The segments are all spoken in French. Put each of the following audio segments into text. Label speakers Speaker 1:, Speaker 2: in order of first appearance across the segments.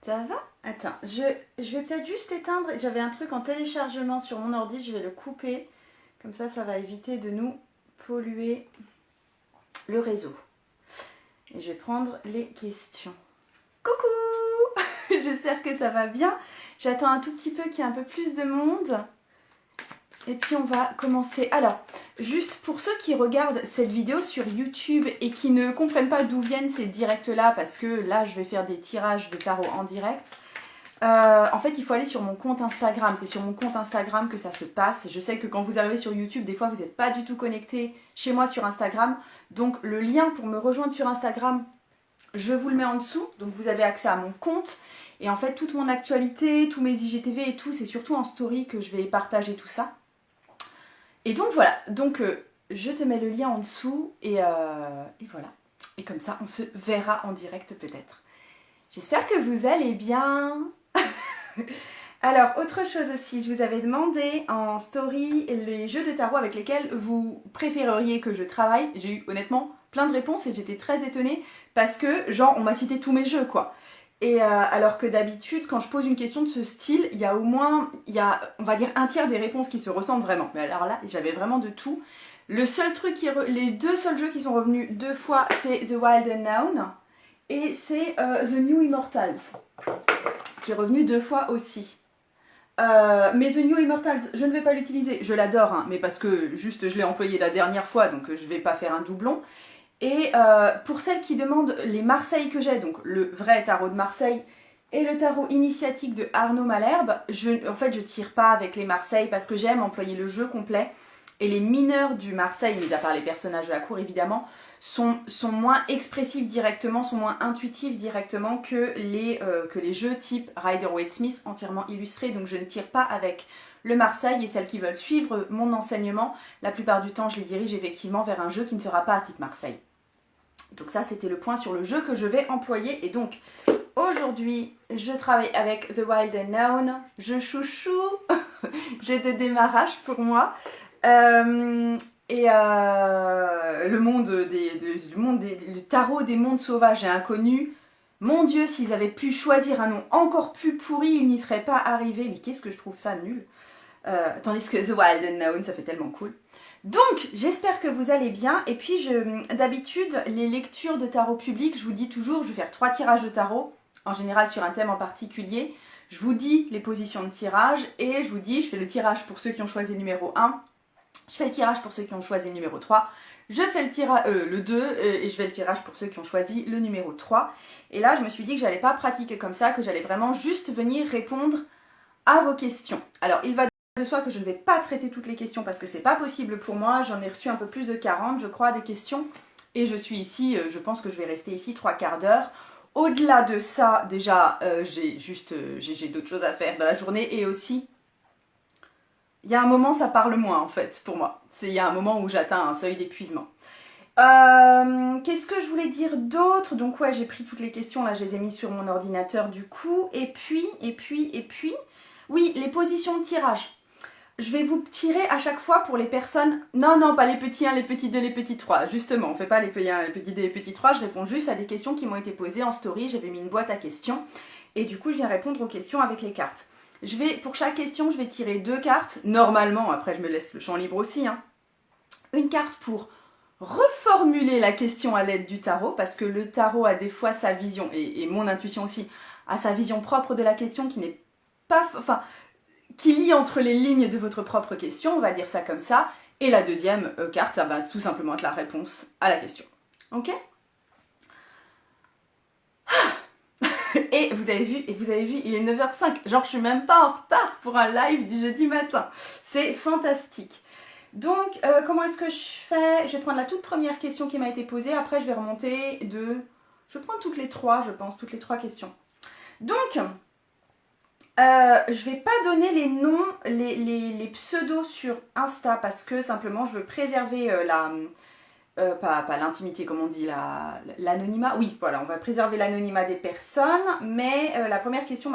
Speaker 1: Ça va? Attends, je vais peut-être juste éteindre. J'avais un truc en téléchargement sur mon ordi, je vais le couper. Comme ça va éviter de nous polluer le réseau. Et je vais prendre les questions. Coucou! J'espère que ça va bien. J'attends un tout petit peu qu'il y ait un peu plus de monde. Et puis on va commencer. Alors, juste pour ceux qui regardent cette vidéo sur YouTube et qui ne comprennent pas d'où viennent ces directs-là, parce que là je vais faire des tirages de tarot en direct. En fait, il faut aller sur mon compte Instagram. C'est sur mon compte Instagram que ça se passe. Je sais que quand vous arrivez sur YouTube, des fois vous n'êtes pas du tout connecté chez moi sur Instagram. Donc le lien pour me rejoindre sur Instagram, je vous le mets en dessous. Donc vous avez accès à mon compte. Et en fait, toute mon actualité, tous mes IGTV et tout, c'est surtout en story que je vais partager tout ça. Et donc voilà, donc je te mets le lien en dessous et voilà. Et comme ça, on se verra en direct peut-être. J'espère que vous allez bien. Alors, autre chose aussi, je vous avais demandé en story les jeux de tarot avec lesquels vous préféreriez que je travaille. J'ai eu honnêtement plein de réponses et j'étais très étonnée parce que genre on m'a cité tous mes jeux quoi. Et alors que d'habitude, quand je pose une question de ce style, il y a au moins, on va dire, un tiers des réponses qui se ressemblent vraiment. Mais alors là, j'avais vraiment de tout. Le seul truc les deux seuls jeux qui sont revenus deux fois, c'est The Wild Unknown et c'est The New Immortals, qui est revenu deux fois aussi. Mais The New Immortals, je ne vais pas l'utiliser. Je l'adore, hein, mais parce que juste je l'ai employé la dernière fois, donc je ne vais pas faire un doublon. Et pour celles qui demandent les Marseilles que j'ai, donc le vrai tarot de Marseille et le tarot initiatique de Arnaud Malherbe, en fait je tire pas avec les Marseilles parce que j'aime employer le jeu complet. Et les mineurs du Marseille, mis à part les personnages de la cour évidemment, sont moins expressifs directement, sont moins intuitifs directement que les jeux type Rider-Waite-Smith entièrement illustrés. Donc je ne tire pas avec le Marseille, et celles qui veulent suivre mon enseignement, la plupart du temps je les dirige effectivement vers un jeu qui ne sera pas à type Marseille. Donc ça c'était le point sur le jeu que je vais employer. Et donc aujourd'hui je travaille avec The Wild Unknown, je chouchou, j'ai des démarrages pour moi. Le tarot des mondes sauvages et inconnus. Mon Dieu, s'ils avaient pu choisir un nom encore plus pourri, ils n'y seraient pas arrivés. Mais qu'est-ce que je trouve ça nul. Tandis que The Wild Unknown, ça fait tellement cool. Donc, j'espère que vous allez bien. Et puis, d'habitude, les lectures de tarot public, je vous dis toujours, je vais faire 3 tirages de tarot, en général sur un thème en particulier. Je vous dis les positions de tirage et je vous dis, je fais le tirage pour ceux qui ont choisi le numéro 1. Je fais le tirage pour ceux qui ont choisi le numéro 3. Je fais le 2 et je fais le tirage pour ceux qui ont choisi le numéro 3. Et là, je me suis dit que j'allais pas pratiquer comme ça, que j'allais vraiment juste venir répondre à vos questions. Alors, il va de soi que je ne vais pas traiter toutes les questions parce que c'est pas possible pour moi. J'en ai reçu un peu plus de 40, je crois, des questions. Et je suis ici, je pense que je vais rester ici 3/4 d'heure. Au-delà de ça, déjà, j'ai d'autres choses à faire dans la journée et aussi... Il y a un moment, ça parle moins en fait, pour moi. Il y a un moment où j'atteins un seuil d'épuisement. Qu'est-ce que je voulais dire d'autre? Donc ouais, j'ai pris toutes les questions, là je les ai mises sur mon ordinateur du coup. Et puis, oui, les positions de tirage. Je vais vous tirer à chaque fois pour les personnes... Non, pas les petits 1, les petits 2, les petits 3. Justement, on ne fait pas les petits 1, les petits 2, les petits 3. Je réponds juste à des questions qui m'ont été posées en story. J'avais mis une boîte à questions. Et du coup, je viens répondre aux questions avec les cartes. Pour chaque question, je vais tirer 2 cartes. Normalement, après je me laisse le champ libre aussi. Hein. Une carte pour reformuler la question à l'aide du tarot, parce que le tarot a des fois sa vision, et mon intuition aussi, a sa vision propre de la question qui n'est pas... Enfin, qui lit entre les lignes de votre propre question, on va dire ça comme ça. Et la deuxième carte, ça va tout simplement être la réponse à la question. Ok ? Et vous avez vu, il est 9h05. Genre, je suis même pas en retard pour un live du jeudi matin. C'est fantastique. Donc, comment est-ce que je fais? Je vais prendre la toute première question qui m'a été posée. Après, je vais remonter de... Je vais prendre toutes les 3, je pense, toutes les 3 questions. Donc, je vais pas donner les noms, les pseudos sur Insta parce que simplement, je veux préserver pas l'intimité comme on dit, l'anonymat. Oui, voilà, on va préserver l'anonymat des personnes, mais la première question,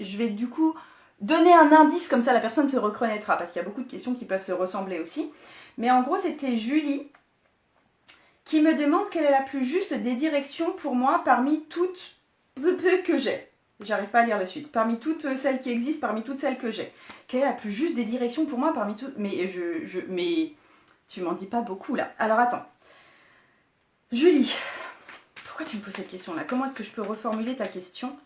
Speaker 1: je vais du coup donner un indice, comme ça la personne se reconnaîtra, parce qu'il y a beaucoup de questions qui peuvent se ressembler aussi. Mais en gros, c'était Julie qui me demande quelle est la plus juste des directions pour moi parmi toutes que j'ai. J'arrive pas à lire la suite. Parmi toutes celles qui existent, parmi toutes celles que j'ai. Quelle est la plus juste des directions pour moi parmi toutes... Mais tu m'en dis pas beaucoup là. Alors attends. Julie, pourquoi tu me poses cette question-là? Comment est-ce que je peux reformuler ta question?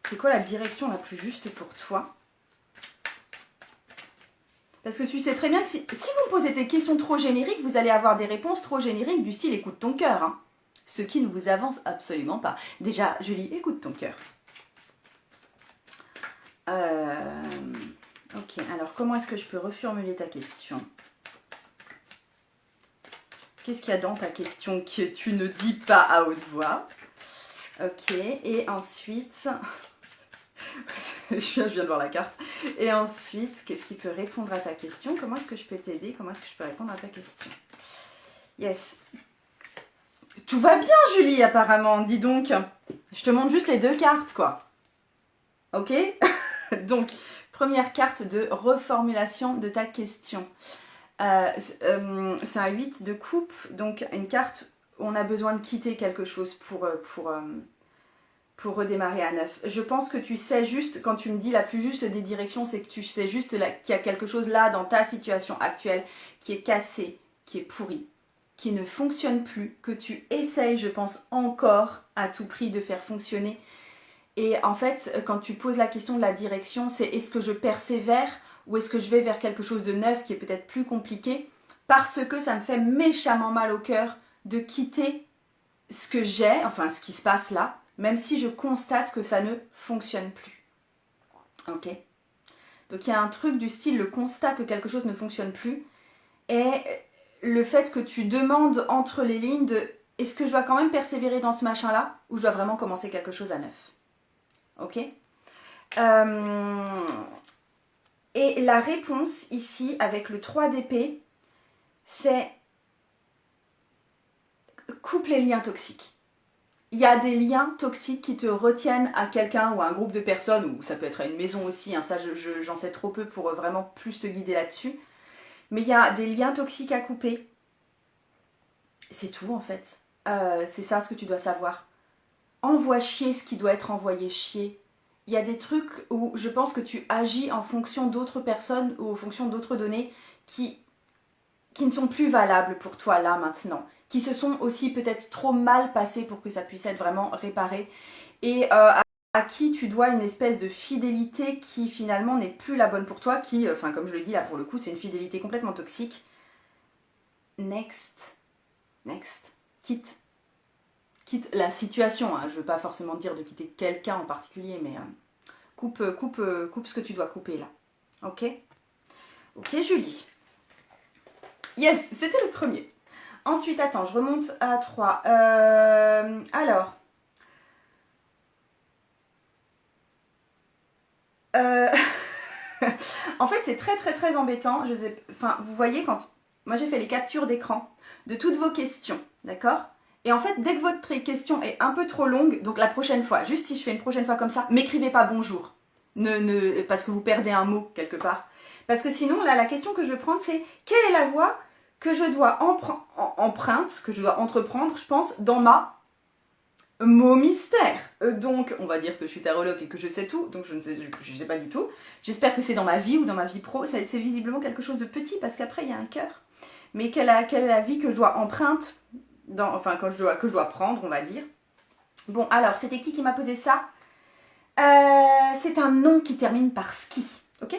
Speaker 1: C'est quoi la direction la plus juste pour toi? Parce que tu sais très bien que si vous me posez des questions trop génériques, vous allez avoir des réponses trop génériques du style écoute ton cœur. Hein. Ce qui ne vous avance absolument pas. Déjà, Julie, écoute ton cœur. Ok, alors comment est-ce que je peux reformuler ta question? Qu'est-ce qu'il y a dans ta question que tu ne dis pas à haute voix? Ok, et ensuite... je viens de voir la carte. Et ensuite, qu'est-ce qui peut répondre à ta question? Comment est-ce que je peux t'aider? Comment est-ce que je peux répondre à ta question? Yes. Tout va bien, Julie, apparemment. Dis donc. Je te montre juste les deux cartes, quoi. Ok? Donc, première carte de reformulation de ta question. C'est un 8 de coupe. Donc, une carte où on a besoin de quitter quelque chose pour redémarrer à neuf. Je pense que tu sais juste, quand tu me dis la plus juste des directions, c'est que tu sais juste qu'il y a quelque chose là dans ta situation actuelle qui est cassé, qui est pourri, qui ne fonctionne plus, que tu essayes, je pense, encore à tout prix de faire fonctionner. Et en fait, quand tu poses la question de la direction, c'est est-ce que je persévère ou est-ce que je vais vers quelque chose de neuf qui est peut-être plus compliqué? Parce que ça me fait méchamment mal au cœur de quitter ce que j'ai, enfin ce qui se passe là, même si je constate que ça ne fonctionne plus. Ok? Donc il y a un truc du style, le constat que quelque chose ne fonctionne plus, et le fait que tu demandes entre les lignes de est-ce que je dois quand même persévérer dans ce machin-là, ou je dois vraiment commencer quelque chose à neuf. Ok? Et la réponse ici, avec le 3 d'épée, c'est coupe les liens toxiques. Il y a des liens toxiques qui te retiennent à quelqu'un ou à un groupe de personnes, ou ça peut être à une maison aussi, hein, ça j'en sais trop peu pour vraiment plus te guider là-dessus. Mais il y a des liens toxiques à couper. C'est tout en fait. C'est ça ce que tu dois savoir. Envoie chier ce qui doit être envoyé chier. Il y a des trucs où je pense que tu agis en fonction d'autres personnes ou en fonction d'autres données qui ne sont plus valables pour toi là maintenant, qui se sont aussi peut-être trop mal passées pour que ça puisse être vraiment réparé, et à qui tu dois une espèce de fidélité qui finalement n'est plus la bonne pour toi, qui, enfin comme je le dis là pour le coup, c'est une fidélité complètement toxique. Next, quitte la situation, hein. Je veux pas forcément dire de quitter quelqu'un en particulier, mais coupe ce que tu dois couper là. Ok, Julie. Yes, c'était le premier. Ensuite, attends, je remonte à 3. Alors. En fait, c'est très très très embêtant. Enfin, vous voyez, quand moi j'ai fait les captures d'écran de toutes vos questions, d'accord? Et en fait, dès que votre question est un peu trop longue, donc la prochaine fois, juste si je fais une prochaine fois comme ça, m'écrivez pas bonjour. Parce que vous perdez un mot quelque part. Parce que sinon, là, la question que je vais prendre, c'est quelle est la voie que je dois entreprendre, je pense, dans ma mot mystère. Donc, on va dire que je suis tarologue et que je sais tout, donc je ne sais pas du tout. J'espère que c'est dans ma vie ou dans ma vie pro. C'est visiblement quelque chose de petit parce qu'après, il y a un cœur. Mais quelle est la vie que je dois emprunter, que je dois prendre, on va dire. Bon, alors, c'était qui m'a posé ça? C'est un nom qui termine par ski, ok?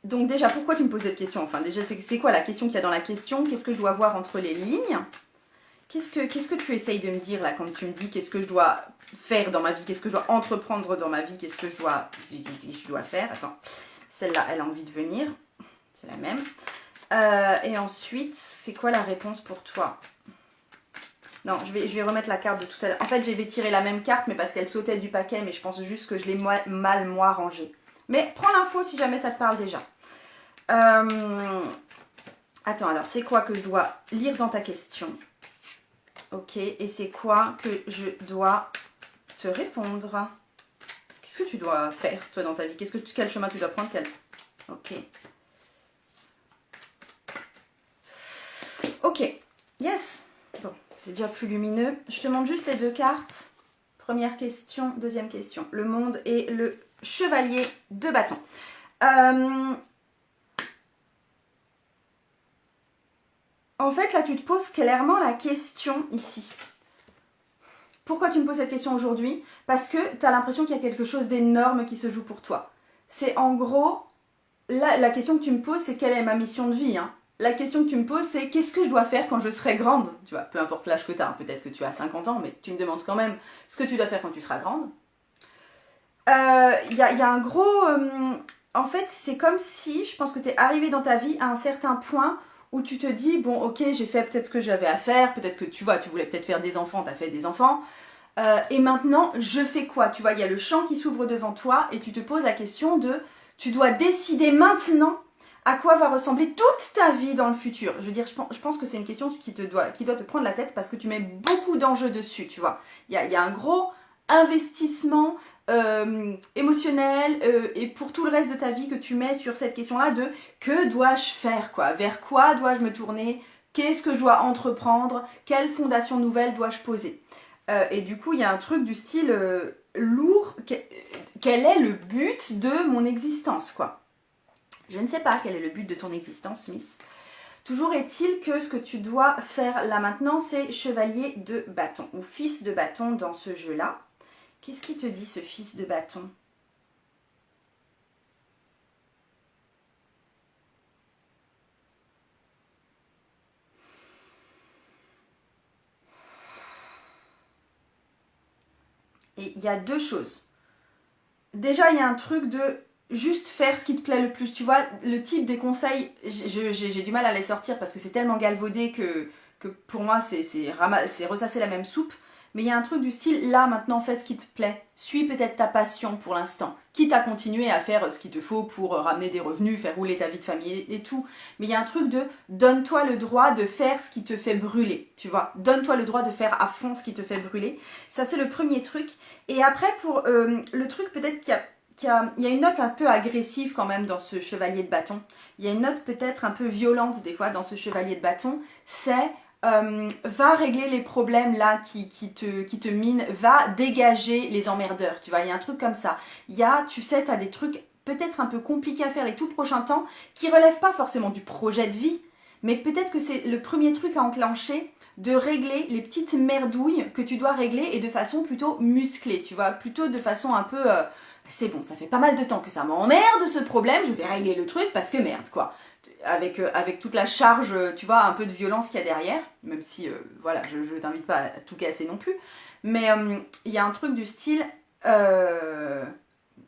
Speaker 1: Donc déjà, pourquoi tu me poses cette question? Enfin, déjà, c'est quoi la question qu'il y a dans la question? Qu'est-ce que je dois voir entre les lignes? Qu'est-ce que tu essayes de me dire là quand tu me dis qu'est-ce que je dois faire dans ma vie? Qu'est-ce que je dois entreprendre dans ma vie? Qu'est-ce que je dois faire? Attends, celle-là, elle a envie de venir. C'est la même. Et ensuite, c'est quoi la réponse pour toi? Non, je vais remettre la carte de tout à l'heure. En fait, j'ai tirer la même carte, mais parce qu'elle sautait du paquet, mais je pense juste que je l'ai mal, moi, rangée. Mais prends l'info si jamais ça te parle déjà. Attends, alors, c'est quoi que je dois lire dans ta question? Ok, et c'est quoi que je dois te répondre? Qu'est-ce que tu dois faire, toi, dans ta vie? Quel chemin tu dois prendre? Ok. Ok, yes. Bon, C'est déjà plus lumineux. Je te montre juste les deux cartes. Première question, deuxième question. Le monde et le chevalier de bâton. En fait, là, tu te poses clairement la question ici. Pourquoi tu me poses cette question aujourd'hui? Parce que tu as l'impression qu'il y a quelque chose d'énorme qui se joue pour toi. C'est en gros, là, la question que tu me poses, c'est quelle est ma mission de vie, hein. La question que tu me poses, c'est qu'est-ce que je dois faire quand je serai grande? Tu vois, peu importe l'âge que tu as, hein, peut-être que tu as 50 ans, mais tu me demandes quand même ce que tu dois faire quand tu seras grande. Y a un gros... en fait, c'est comme si, je pense que tu es arrivé dans ta vie à un certain point où tu te dis, bon, ok, j'ai fait peut-être ce que j'avais à faire, peut-être que tu vois, tu voulais peut-être faire des enfants, tu as fait des enfants, et maintenant, je fais quoi? Tu vois, il y a le champ qui s'ouvre devant toi et tu te poses la question de, tu dois décider maintenant à quoi va ressembler toute ta vie dans le futur. Je veux dire, je pense que c'est une question qui doit te prendre la tête parce que tu mets beaucoup d'enjeux dessus, tu vois. Il y a un gros investissement émotionnel et pour tout le reste de ta vie que tu mets sur cette question-là de que dois-je faire, quoi? Vers quoi dois-je me tourner? Qu'est-ce que je dois entreprendre? Quelle fondation nouvelle dois-je poser? Et du coup, il y a un truc du style lourd. Quel est le but de mon existence, quoi? Je ne sais pas quel est le but de ton existence, Miss. Toujours est-il que ce que tu dois faire là maintenant, c'est chevalier de bâton ou fils de bâton dans ce jeu-là. Qu'est-ce qui te dit ce fils de bâton? Et il y a deux choses. Déjà, il y a un truc de juste faire ce qui te plaît le plus. Tu vois, le type des conseils, j'ai du mal à les sortir parce que c'est tellement galvaudé que pour moi, c'est ressasser la même soupe. Mais il y a un truc du style, là, maintenant, fais ce qui te plaît. Suis peut-être ta passion pour l'instant. Quitte à continuer à faire ce qu'il te faut pour ramener des revenus, faire rouler ta vie de famille et tout. Mais il y a un truc de, donne-toi le droit de faire ce qui te fait brûler. Tu vois, donne-toi le droit de faire à fond ce qui te fait brûler. Ça, c'est le premier truc. Et après, pour le truc, peut-être il y a une note un peu agressive quand même dans ce chevalier de bâton. Il y a une note peut-être un peu violente des fois dans ce chevalier de bâton. C'est va régler les problèmes là qui te minent, va dégager les emmerdeurs, tu vois, il y a un truc comme ça. Il y a, tu sais, tu as des trucs peut-être un peu compliqués à faire les tout prochains temps qui relèvent pas forcément du projet de vie, mais peut-être que c'est le premier truc à enclencher de régler les petites merdouilles que tu dois régler et de façon plutôt musclée, tu vois, plutôt de façon un peu... c'est bon, ça fait pas mal de temps que ça m'emmerde ce problème, je vais régler le truc parce que merde, quoi. Avec toute la charge, tu vois, un peu de violence qu'il y a derrière, même si, voilà, je t'invite pas à tout casser non plus, mais il y a un truc du style,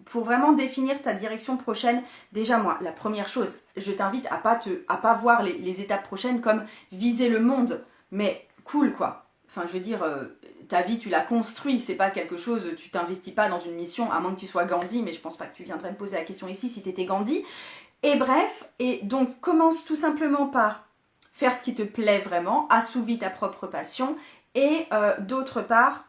Speaker 1: pour vraiment définir ta direction prochaine, déjà moi, la première chose, je t'invite à pas voir les étapes prochaines comme viser le monde, mais cool, quoi. Enfin, je veux dire, ta vie, tu la construis, c'est pas quelque chose, tu t'investis pas dans une mission, à moins que tu sois Gandhi, mais je pense pas que tu viendrais me poser la question ici si t'étais Gandhi. Et bref, et donc commence tout simplement par faire ce qui te plaît vraiment, assouvis ta propre passion, et d'autre part,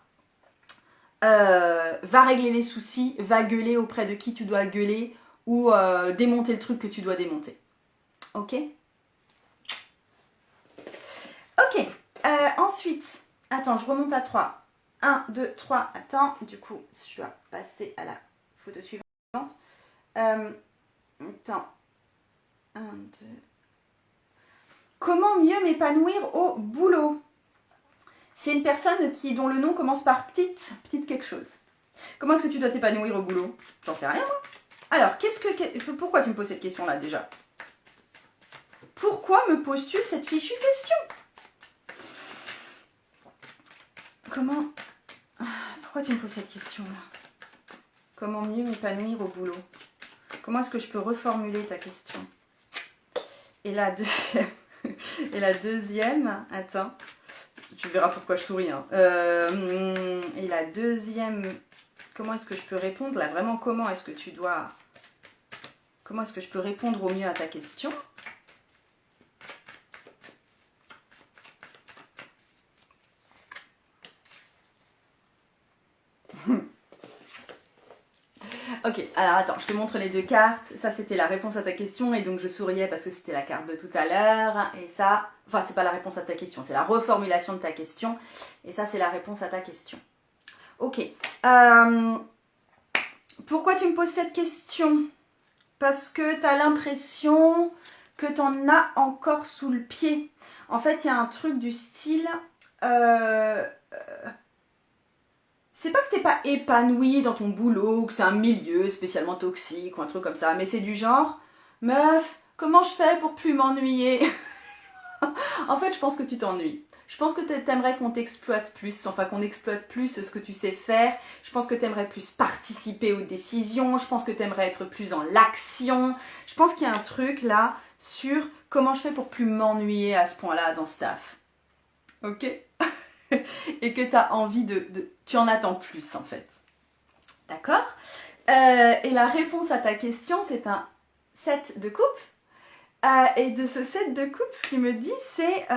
Speaker 1: va régler les soucis, va gueuler auprès de qui tu dois gueuler, ou démonter le truc que tu dois démonter. Ok? Ok, ensuite, attends, je remonte à 3. 1, 2, 3, attends, du coup, je dois passer à la photo suivante. Attends. 1, 2. Comment mieux m'épanouir au boulot? C'est une personne dont le nom commence par petite quelque chose. Comment est-ce que tu dois t'épanouir au boulot? J'en sais rien, moi. Alors, pourquoi tu me poses cette question-là, déjà? Pourquoi me poses-tu cette fichue question? Pourquoi tu me poses cette question-là? Comment mieux m'épanouir au boulot? Comment est-ce que je peux reformuler ta question? Et la deuxième, attends, tu verras pourquoi je souris. Hein. Et la deuxième, comment est-ce que je peux répondre? Là, vraiment, comment est-ce que je peux répondre au mieux à ta question? Ok, alors attends, je te montre les deux cartes. Ça, c'était la réponse à ta question et donc je souriais parce que c'était la carte de tout à l'heure. Et ça, enfin, c'est pas la réponse à ta question, c'est la reformulation de ta question. Et ça, c'est la réponse à ta question. Ok. Pourquoi tu me poses cette question? Parce que tu as l'impression que tu en as encore sous le pied. En fait, il y a un truc du style... c'est pas que t'es pas épanoui dans ton boulot, que c'est un milieu spécialement toxique ou un truc comme ça, mais c'est du genre, meuf, comment je fais pour plus m'ennuyer? En fait, je pense que tu t'ennuies. Je pense que t'aimerais qu'on t'exploite plus, enfin qu'on exploite plus ce que tu sais faire. Je pense que t'aimerais plus participer aux décisions. Je pense que t'aimerais être plus dans l'action. Je pense qu'il y a un truc là sur comment je fais pour plus m'ennuyer à ce point-là dans ce taf. Ok? Et que t'as envie tu en attends plus en fait. D'accord? Et la réponse à ta question, c'est un 7 de coupe. Et de ce 7 de coupe, ce qu'il me dit, c'est...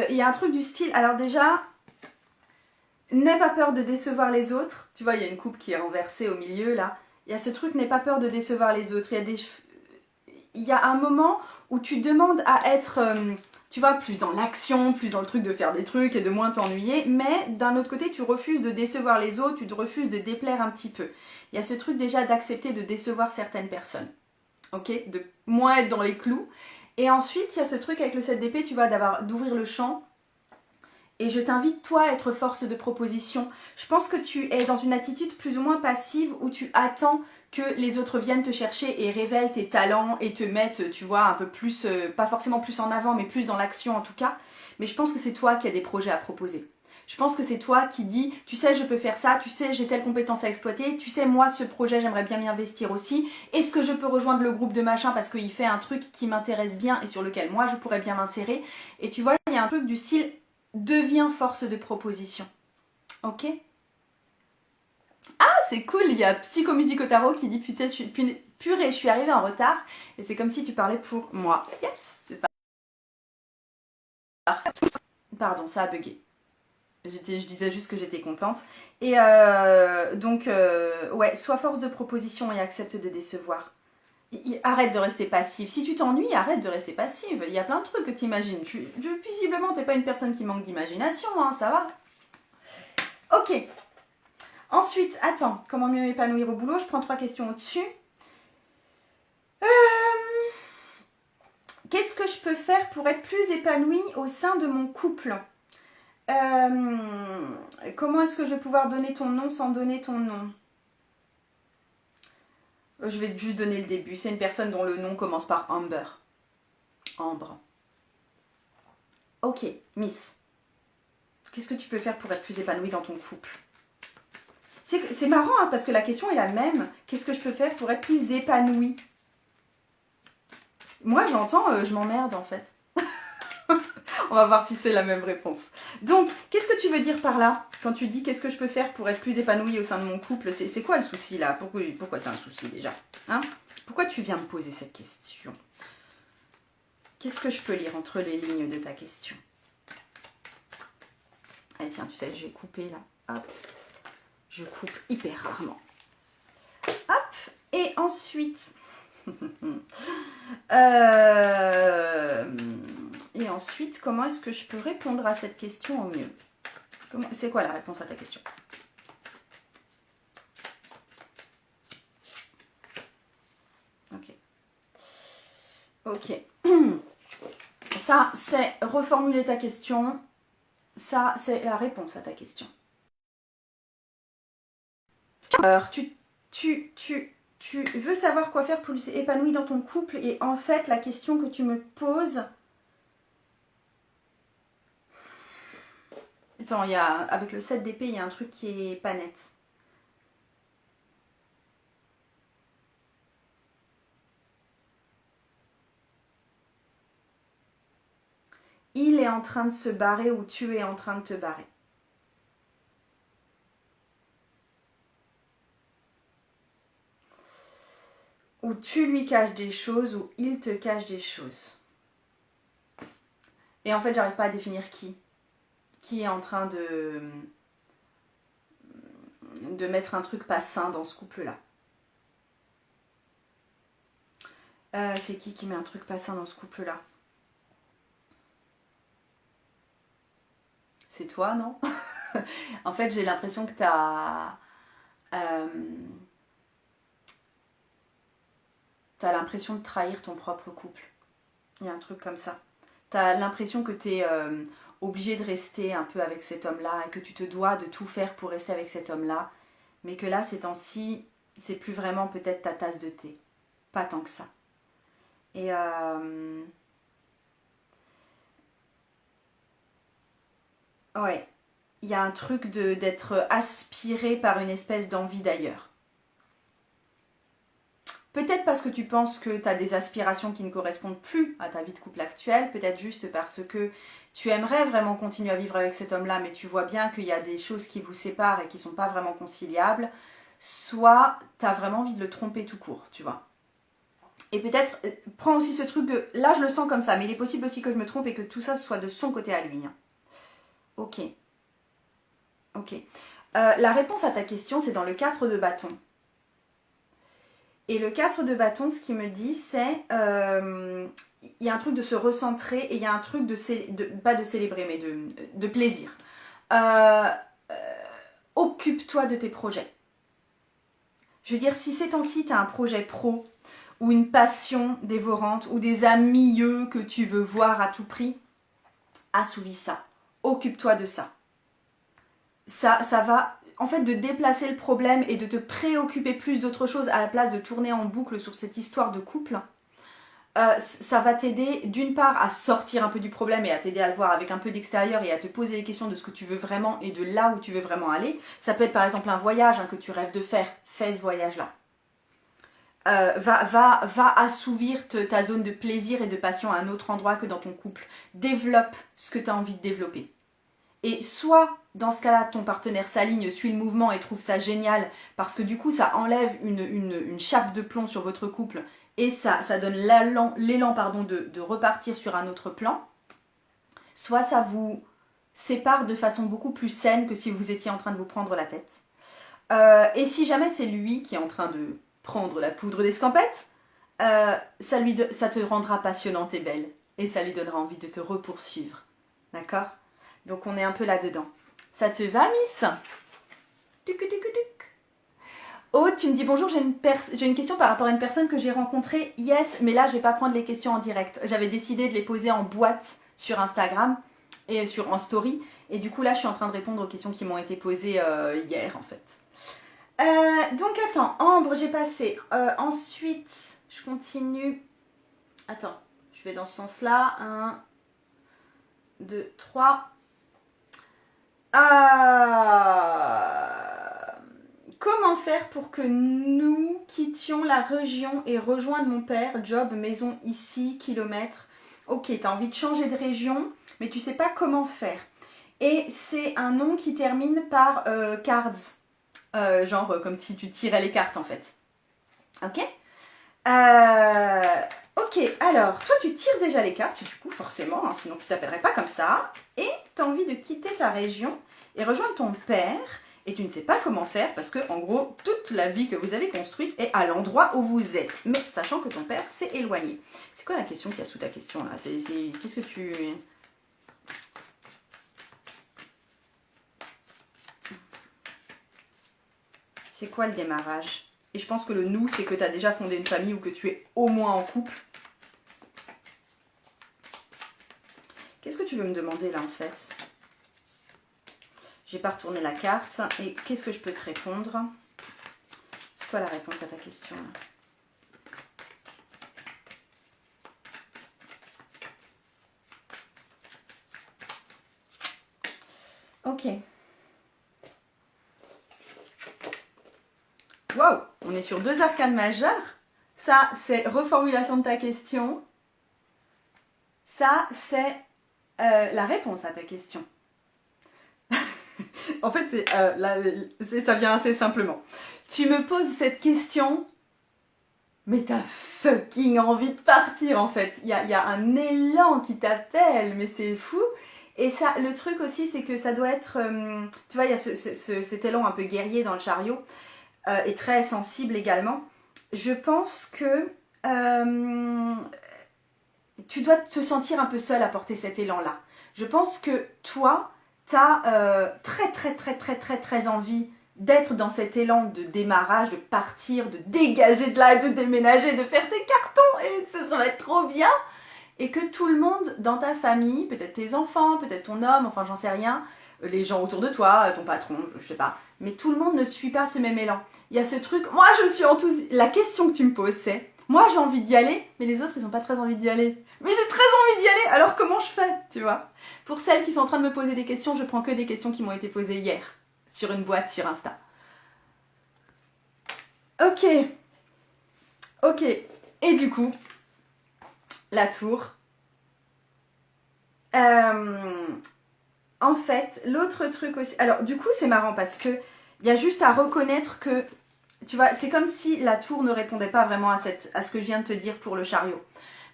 Speaker 1: il y a un truc du style... Alors déjà, n'aie pas peur de décevoir les autres. Tu vois, il y a une coupe qui est renversée au milieu, là. Il y a ce truc, n'aie pas peur de décevoir les autres. Il y a un moment où tu demandes à être... tu vois, plus dans l'action, plus dans le truc de faire des trucs et de moins t'ennuyer, mais d'un autre côté, tu refuses de décevoir les autres, tu te refuses de déplaire un petit peu. Il y a ce truc déjà d'accepter de décevoir certaines personnes, ok? De moins être dans les clous. Et ensuite, il y a ce truc avec le 7 d'épée, tu vois, d'ouvrir le champ. Et je t'invite, toi, à être force de proposition. Je pense que tu es dans une attitude plus ou moins passive où tu attends que les autres viennent te chercher et révèlent tes talents et te mettent, tu vois, un peu plus, pas forcément plus en avant, mais plus dans l'action en tout cas. Mais je pense que c'est toi qui as des projets à proposer. Je pense que c'est toi qui dis, tu sais, je peux faire ça, tu sais, j'ai telle compétence à exploiter, tu sais, moi, ce projet, j'aimerais bien m'y investir aussi. Est-ce que je peux rejoindre le groupe de machin parce qu'il fait un truc qui m'intéresse bien et sur lequel moi, je pourrais bien m'insérer? Et tu vois, il y a un truc du style, deviens force de proposition. Ok? Ah, c'est cool, il y a Psychomusique Tarot qui dit putain, purée, je suis arrivée en retard. Et c'est comme si tu parlais pour moi. Yes, c'est parfait. Pardon, ça a bugué. Je disais juste que j'étais contente. Et donc, ouais, sois force de proposition et accepte de décevoir. Arrête de rester passive. Si tu t'ennuies, arrête de rester passive. Il y a plein de trucs que t'imagines. Visiblement, t'es pas une personne qui manque d'imagination, hein, ça va. Ok. Ensuite, attends, comment mieux m'épanouir au boulot? Je prends 3 questions au-dessus. Qu'est-ce que je peux faire pour être plus épanouie au sein de mon couple? Comment est-ce que je vais pouvoir donner ton nom sans donner ton nom? Je vais juste donner le début. C'est une personne dont le nom commence par Amber. Ambre. Ok, Miss. Qu'est-ce que tu peux faire pour être plus épanouie dans ton couple? C'est marrant hein, parce que la question est la même. Qu'est-ce que je peux faire pour être plus épanouie? Moi j'entends je m'emmerde en fait. On va voir si c'est la même réponse. Donc, qu'est-ce que tu veux dire par là? Quand tu dis qu'est-ce que je peux faire pour être plus épanouie au sein de mon couple? C'est quoi le souci là? Pourquoi c'est un souci déjà hein? Pourquoi tu viens me poser cette question? Qu'est-ce que je peux lire entre les lignes de ta question? Allez tiens, tu sais, je vais couper là. Hop. Je coupe hyper rarement. Hop. Et ensuite... Et ensuite, comment est-ce que je peux répondre à cette question au mieux? C'est quoi la réponse à ta question? Ok. Ok. Ça, c'est reformuler ta question. Ça, c'est la réponse à ta question. Alors, tu veux savoir quoi faire pour lui épanouir dans ton couple et en fait, la question que tu me poses... Attends, avec le 7 d'épée, il y a un truc qui est pas net. Il est en train de se barrer ou tu es en train de te barrer. Ou tu lui caches des choses ou il te cache des choses. Et en fait, j'arrive pas à définir qui est en train de de mettre un truc pas sain dans ce couple-là. C'est qui met un truc pas sain dans ce couple-là? C'est toi, non? En fait, j'ai l'impression que t'as l'impression de trahir ton propre couple. Il y a un truc comme ça. T'as l'impression que t'es obligé de rester un peu avec cet homme-là et que tu te dois de tout faire pour rester avec cet homme-là. Mais que là, ces temps-ci, c'est plus vraiment peut-être ta tasse de thé. Pas tant que ça. Et ouais, il y a un truc d'être aspiré par une espèce d'envie d'ailleurs. Peut-être parce que tu penses que tu as des aspirations qui ne correspondent plus à ta vie de couple actuelle, peut-être juste parce que tu aimerais vraiment continuer à vivre avec cet homme-là, mais tu vois bien qu'il y a des choses qui vous séparent et qui ne sont pas vraiment conciliables, soit tu as vraiment envie de le tromper tout court, tu vois. Et peut-être, prends aussi ce truc de, là je le sens comme ça, mais il est possible aussi que je me trompe et que tout ça soit de son côté à lui. Hein. Ok. Ok. La réponse à ta question, c'est dans le 4 de bâton. Et le 4 de bâton, ce qu'il me dit, c'est il y a un truc de se recentrer et il y a un truc pas de célébrer, mais de plaisir. Occupe-toi de tes projets. Je veux dire, si ces temps-ci, tu as un projet pro ou une passion dévorante ou des amis que tu veux voir à tout prix, assouvis ça. Occupe-toi de ça. Ça va... En fait, de déplacer le problème et de te préoccuper plus d'autre chose à la place de tourner en boucle sur cette histoire de couple, ça va t'aider d'une part à sortir un peu du problème et à t'aider à le voir avec un peu d'extérieur et à te poser les questions de ce que tu veux vraiment et de là où tu veux vraiment aller. Ça peut être par exemple un voyage que tu rêves de faire. Fais ce voyage-là. Va assouvir ta zone de plaisir et de passion à un autre endroit que dans ton couple. Développe ce que tu as envie de développer. Et soit, dans ce cas-là, ton partenaire s'aligne, suit le mouvement et trouve ça génial, parce que du coup, ça enlève une chape de plomb sur votre couple et ça donne l'élan de repartir sur un autre plan. Soit ça vous sépare de façon beaucoup plus saine que si vous étiez en train de vous prendre la tête. Et si jamais c'est lui qui est en train de prendre la poudre d'escampette, ça te rendra passionnante et belle. Et ça lui donnera envie de te repoursuivre. D'accord ? Donc on est un peu là-dedans. Ça te va, Miss ? Oh, tu me dis bonjour, j'ai une question par rapport à une personne que j'ai rencontrée. Yes, mais là je vais pas prendre les questions en direct. J'avais décidé de les poser en boîte sur Instagram et en story. Et du coup là je suis en train de répondre aux questions qui m'ont été posées hier en fait. Donc attends, Ambre j'ai passé. Ensuite je continue. Attends, je vais dans ce sens-là. 1, 2, 3. Comment faire pour que nous quittions la région et rejoindre mon père, job, maison ici, kilomètres. Ok, tu as envie de changer de région, mais tu sais pas comment faire. Et c'est un nom qui termine par cards, genre comme si tu tirais les cartes en fait. Ok. Ok, alors, toi tu tires déjà les cartes, du coup forcément, hein, sinon tu t'appellerais pas comme ça. Et tu as envie de quitter ta région et rejoindre ton père. Et tu ne sais pas comment faire parce que, en gros, toute la vie que vous avez construite est à l'endroit où vous êtes. Mais sachant que ton père s'est éloigné. C'est quoi la question qu'il y a sous ta question là ? Qu'est-ce que tu... C'est quoi le démarrage ? Et je pense que le nous, c'est que tu as déjà fondé une famille ou que tu es au moins en couple. Qu'est-ce que tu veux me demander là en fait ? J'ai pas retourné la carte. Et qu'est-ce que je peux te répondre ? C'est quoi la réponse à ta question là ? Ok. Waouh, on est sur 2 arcanes majeures. Ça, c'est reformulation de ta question. Ça, c'est la réponse à ta question. En fait, ça vient assez simplement. Tu me poses cette question, mais t'as fucking envie de partir en fait. Il y a un élan qui t'appelle, mais c'est fou. Et ça, le truc aussi, c'est que ça doit être... tu vois, il y a cet élan un peu guerrier dans le chariot, et très sensible également. Je pense que tu dois te sentir un peu seule à porter cet élan-là. Je pense que toi, tu as très envie d'être dans cet élan de démarrage, de partir, de dégager de là, de déménager, de faire tes cartons, et ça va être trop bien. Et que tout le monde dans ta famille, peut-être tes enfants, peut-être ton homme, enfin j'en sais rien, les gens autour de toi, ton patron, je sais pas, mais tout le monde ne suit pas ce même élan. Il y a ce truc, moi je suis enthousiaste. La question que tu me poses c'est, moi j'ai envie d'y aller, mais les autres ils ont pas très envie d'y aller. Mais j'ai très envie d'y aller, alors comment je fais, tu vois? Pour celles qui sont en train de me poser des questions, je prends que des questions qui m'ont été posées hier, sur une boîte sur Insta. Ok. Et du coup, la tour. En fait, l'autre truc aussi... Alors, du coup, c'est marrant parce que il y a juste à reconnaître que... Tu vois, c'est comme si la tour ne répondait pas vraiment à ce que je viens de te dire pour le chariot.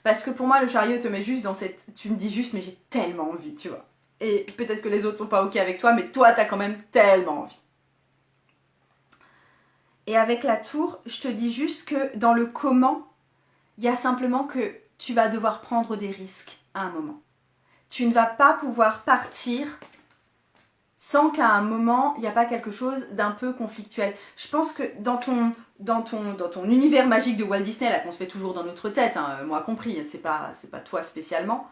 Speaker 1: Parce que pour moi, le chariot te met juste dans cette... Tu me dis juste, mais j'ai tellement envie, tu vois. Et peut-être que les autres sont pas ok avec toi, mais toi, t'as quand même tellement envie. Et avec la tour, je te dis juste que dans le comment, il y a simplement que tu vas devoir prendre des risques à un moment. Tu ne vas pas pouvoir partir sans qu'à un moment, il n'y a pas quelque chose d'un peu conflictuel. Je pense que dans ton univers magique de Walt Disney, là qu'on se fait toujours dans notre tête, hein, moi compris, c'est pas toi spécialement,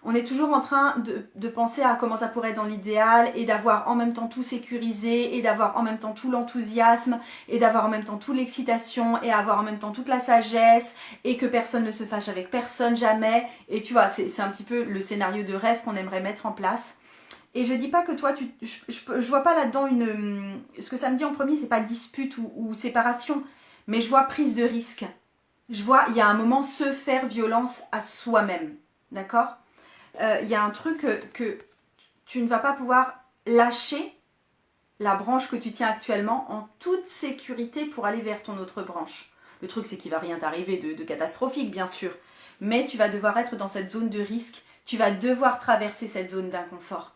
Speaker 1: on est toujours en train de penser à comment ça pourrait être dans l'idéal et d'avoir en même temps tout sécurisé et d'avoir en même temps tout l'enthousiasme et d'avoir en même temps toute l'excitation et avoir en même temps toute la sagesse et que personne ne se fâche avec personne jamais. Et tu vois, c'est un petit peu le scénario de rêve qu'on aimerait mettre en place. Et je dis pas que toi, je vois pas là-dedans une... Ce que ça me dit en premier, c'est pas dispute ou séparation, mais je vois prise de risque. Je vois, il y a un moment, se faire violence à soi-même. D'accord ? Il y a un truc que tu ne vas pas pouvoir lâcher la branche que tu tiens actuellement en toute sécurité pour aller vers ton autre branche. Le truc, c'est qu'il va rien t'arriver de catastrophique, bien sûr, mais tu vas devoir être dans cette zone de risque, tu vas devoir traverser cette zone d'inconfort.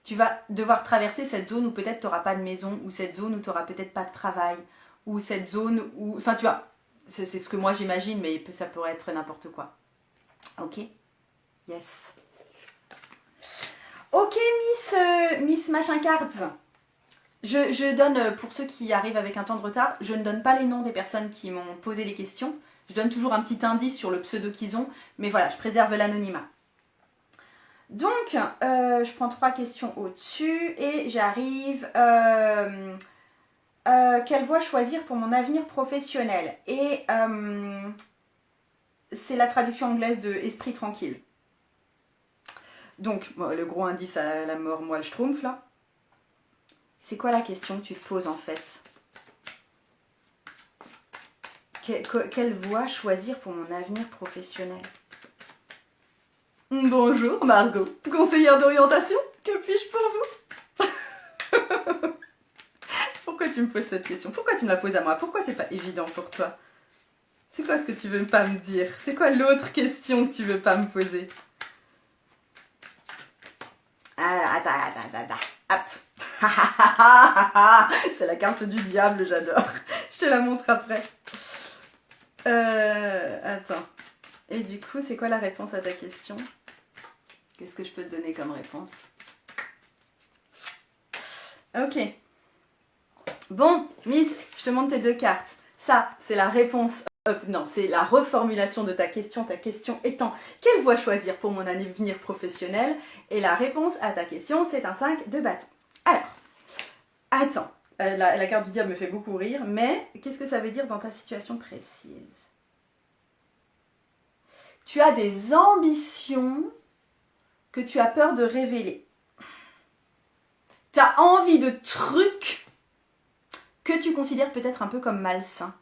Speaker 1: Tu vas devoir traverser cette zone où peut-être tu n'auras pas de maison, ou cette zone où tu n'auras peut-être pas de travail, ou cette zone où... Enfin, tu vois, c'est ce que moi j'imagine, mais ça pourrait être n'importe quoi. Ok ? Yes. Ok, Miss Machin Cards. Je donne, pour ceux qui arrivent avec un temps de retard, je ne donne pas les noms des personnes qui m'ont posé les questions. Je donne toujours un petit indice sur le pseudo qu'ils ont, mais voilà, je préserve l'anonymat. Donc, je prends 3 questions au-dessus et j'arrive... quelle voie choisir pour mon avenir professionnel? Et c'est la traduction anglaise de Esprit tranquille. Donc, le gros indice à la mort, moi, le schtroumpf, là. C'est quoi la question que tu te poses, en fait? Quelle voie choisir pour mon avenir professionnel? Bonjour, Margot, conseillère d'orientation. Que puis-je pour vous? Pourquoi tu me poses cette question? Pourquoi tu me la poses à moi? Pourquoi c'est pas évident pour toi? C'est quoi ce que tu veux pas me dire? C'est quoi l'autre question que tu veux pas me poser? Alors, attends. Hop. C'est la carte du diable, j'adore. Je te la montre après. Attends. Et du coup, c'est quoi la réponse à ta question? Qu'est-ce que je peux te donner comme réponse? Ok. Bon, Miss, je te montre tes 2 cartes. Ça, c'est la réponse. Non, c'est la reformulation de ta question. Ta question étant, quelle voie choisir pour mon avenir professionnel? Et la réponse à ta question, c'est un 5 de bâton. Alors, attends. La carte du diable me fait beaucoup rire, mais qu'est-ce que ça veut dire dans ta situation précise? Tu as des ambitions que tu as peur de révéler. Tu as envie de trucs que tu considères peut-être un peu comme malsains.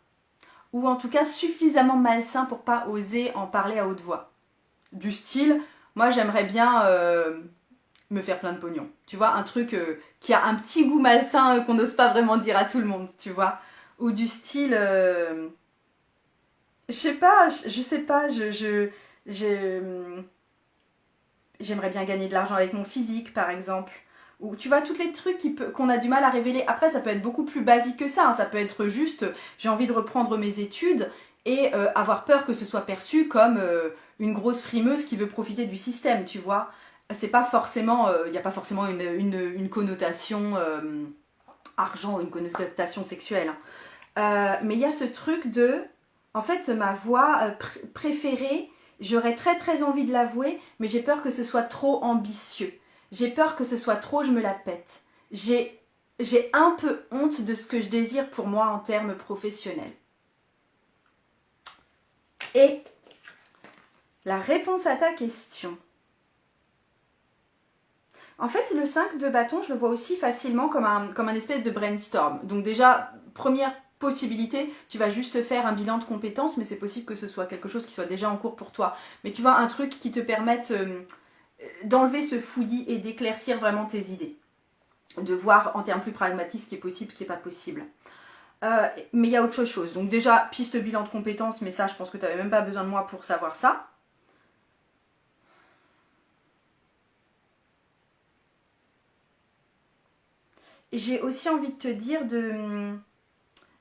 Speaker 1: Ou en tout cas suffisamment malsains pour pas oser en parler à haute voix. Du style, moi j'aimerais bien me faire plein de pognon. Tu vois, un truc qui a un petit goût malsain qu'on n'ose pas vraiment dire à tout le monde, tu vois. Ou du style... je sais pas, j'aimerais bien gagner de l'argent avec mon physique, par exemple. Ou tu vois, tous les trucs qu'on a du mal à révéler. Après, ça peut être beaucoup plus basique que ça. Hein. Ça peut être juste, j'ai envie de reprendre mes études et avoir peur que ce soit perçu comme une grosse frimeuse qui veut profiter du système, tu vois. C'est pas forcément, il n'y a pas forcément une connotation argent ou une connotation sexuelle. Hein. Mais il y a ce truc de, en fait, ma voix préférée, j'aurais très très envie de l'avouer, mais j'ai peur que ce soit trop ambitieux. J'ai peur que ce soit trop, je me la pète. J'ai un peu honte de ce que je désire pour moi en termes professionnels. Et la réponse à ta question. En fait, le 5 de bâton, je le vois aussi facilement comme un espèce de brainstorm. Donc déjà, première possibilité, tu vas juste faire un bilan de compétences, mais c'est possible que ce soit quelque chose qui soit déjà en cours pour toi. Mais tu vois, un truc qui te permette d'enlever ce fouillis et d'éclaircir vraiment tes idées. De voir en termes plus pragmatiques ce qui est possible, ce qui n'est pas possible. Mais il y a autre chose. Donc déjà, piste bilan de compétences, mais ça, je pense que tu n'avais même pas besoin de moi pour savoir ça. J'ai aussi envie de te dire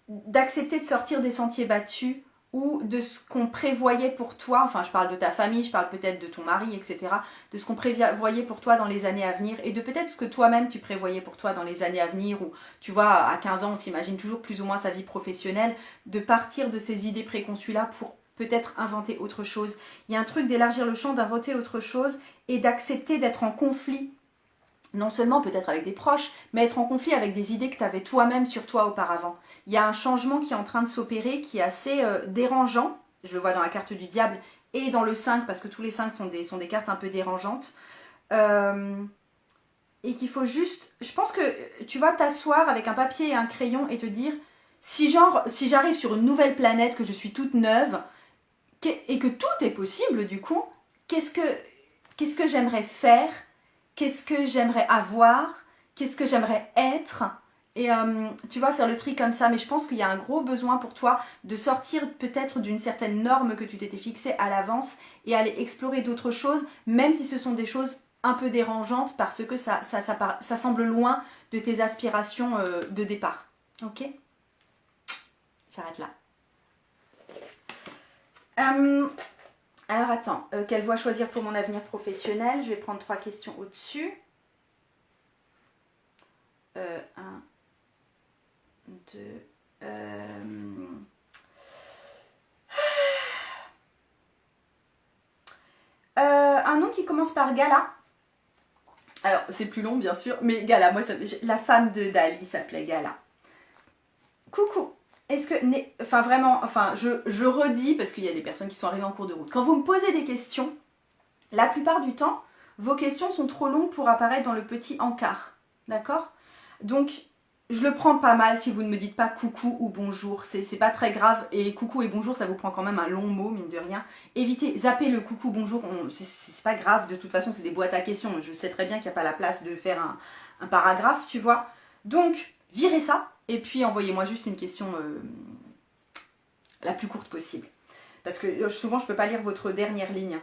Speaker 1: d'accepter de sortir des sentiers battus ou de ce qu'on prévoyait pour toi, enfin je parle de ta famille, je parle peut-être de ton mari, etc., de ce qu'on prévoyait pour toi dans les années à venir et de peut-être ce que toi-même tu prévoyais pour toi dans les années à venir ou tu vois, à 15 ans on s'imagine toujours plus ou moins sa vie professionnelle, de partir de ces idées préconçues-là pour peut-être inventer autre chose. Il y a un truc d'élargir le champ, d'inventer autre chose et d'accepter d'être en conflit, non seulement peut-être avec des proches, mais être en conflit avec des idées que tu avais toi-même sur toi auparavant. Il y a un changement qui est en train de s'opérer qui est assez dérangeant, je le vois dans la carte du diable et dans le 5, parce que tous les 5 sont des cartes un peu dérangeantes, et qu'il faut juste, je pense que tu vas t'asseoir avec un papier et un crayon et te dire, si j'arrive sur une nouvelle planète, que je suis toute neuve, et que tout est possible du coup, qu'est-ce que j'aimerais faire ? Qu'est-ce que j'aimerais avoir? Qu'est-ce que j'aimerais être? Et tu vas faire le tri comme ça, mais je pense qu'il y a un gros besoin pour toi de sortir peut-être d'une certaine norme que tu t'étais fixée à l'avance et aller explorer d'autres choses, même si ce sont des choses un peu dérangeantes parce que ça semble loin de tes aspirations de départ. Ok? J'arrête là. Alors attends, quelle voie choisir pour mon avenir professionnel? Je vais prendre 3 questions au-dessus. 1, 2... un nom qui commence par Gala. Alors, c'est plus long bien sûr, mais Gala, moi, la femme de Dali s'appelait Gala. Coucou. Est-ce que, je redis, parce qu'il y a des personnes qui sont arrivées en cours de route. Quand vous me posez des questions, la plupart du temps, vos questions sont trop longues pour apparaître dans le petit encart. D'accord? Donc, je le prends pas mal si vous ne me dites pas coucou ou bonjour. C'est pas très grave. Et coucou et bonjour, ça vous prend quand même un long mot, mine de rien. Évitez, zappez le coucou, bonjour. C'est pas grave, de toute façon, c'est des boîtes à questions. Je sais très bien qu'il n'y a pas la place de faire un paragraphe, tu vois. Donc, virez ça. Et puis envoyez-moi juste une question la plus courte possible. Parce que souvent je ne peux pas lire votre dernière ligne.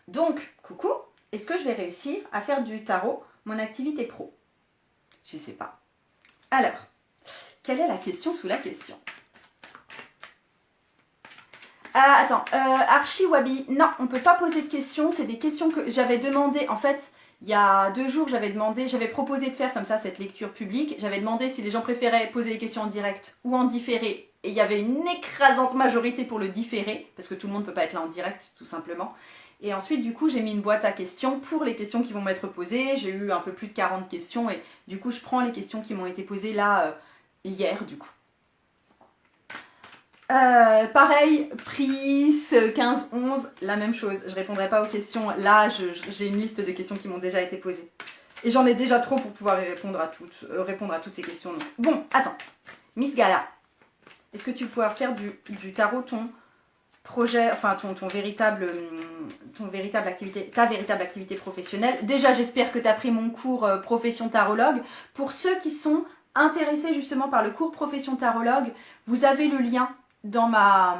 Speaker 1: Donc, coucou, est-ce que je vais réussir à faire du tarot mon activité pro? Je ne sais pas. Alors, quelle est la question sous la question? Attends, Archie Wabi, non, on ne peut pas poser de questions. C'est des questions que j'avais demandé en fait. Il y a 2 jours, j'avais proposé de faire comme ça cette lecture publique. J'avais demandé si les gens préféraient poser les questions en direct ou en différé. Et il y avait une écrasante majorité pour le différé, parce que tout le monde ne peut pas être là en direct, tout simplement. Et ensuite, du coup, j'ai mis une boîte à questions pour les questions qui vont m'être posées. J'ai eu un peu plus de 40 questions et du coup, je prends les questions qui m'ont été posées là, hier, du coup. Pareil, Pris, 15, 11, la même chose. Je répondrai pas aux questions. Là, j'ai une liste de questions qui m'ont déjà été posées. Et j'en ai déjà trop pour pouvoir répondre à toutes ces questions. Donc. Bon, attends. Miss Gala, est-ce que tu pourrais faire du tarot ton projet, enfin ta véritable activité professionnelle? Déjà, j'espère que tu as pris mon cours profession tarologue. Pour ceux qui sont intéressés justement par le cours profession tarologue, vous avez le lien dans ma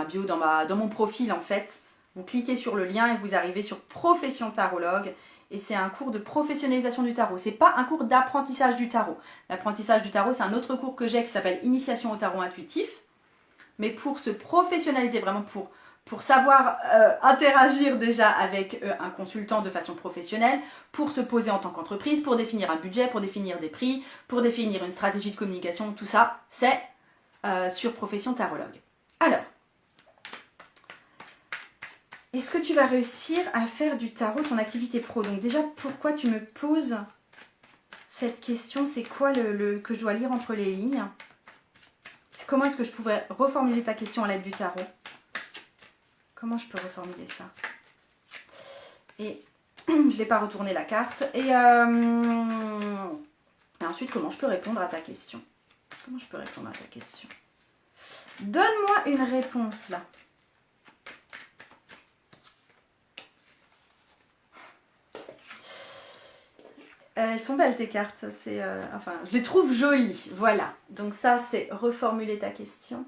Speaker 1: bio, dans mon profil en fait. Vous cliquez sur le lien et vous arrivez sur Profession Tarologue. Et c'est un cours de professionnalisation du tarot. C'est pas un cours d'apprentissage du tarot. L'apprentissage du tarot, c'est un autre cours que j'ai qui s'appelle Initiation au tarot intuitif. Mais pour se professionnaliser, vraiment pour savoir interagir déjà avec un consultant de façon professionnelle, pour se poser en tant qu'entreprise, pour définir un budget, pour définir des prix, pour définir une stratégie de communication, tout ça, c'est sur Profession Tarologue. Alors, est-ce que tu vas réussir à faire du tarot ton activité pro? Donc déjà, pourquoi tu me poses cette question? C'est quoi le que je dois lire entre les lignes? Comment est-ce que je pourrais reformuler ta question à l'aide du tarot? Comment je peux reformuler ça? Et je ne vais pas retourner la carte. Et ensuite, comment je peux répondre à ta question? Comment je peux répondre à ta question? Donne-moi une réponse là. Elles sont belles tes cartes, enfin je les trouve jolies, voilà. Donc ça c'est reformuler ta question.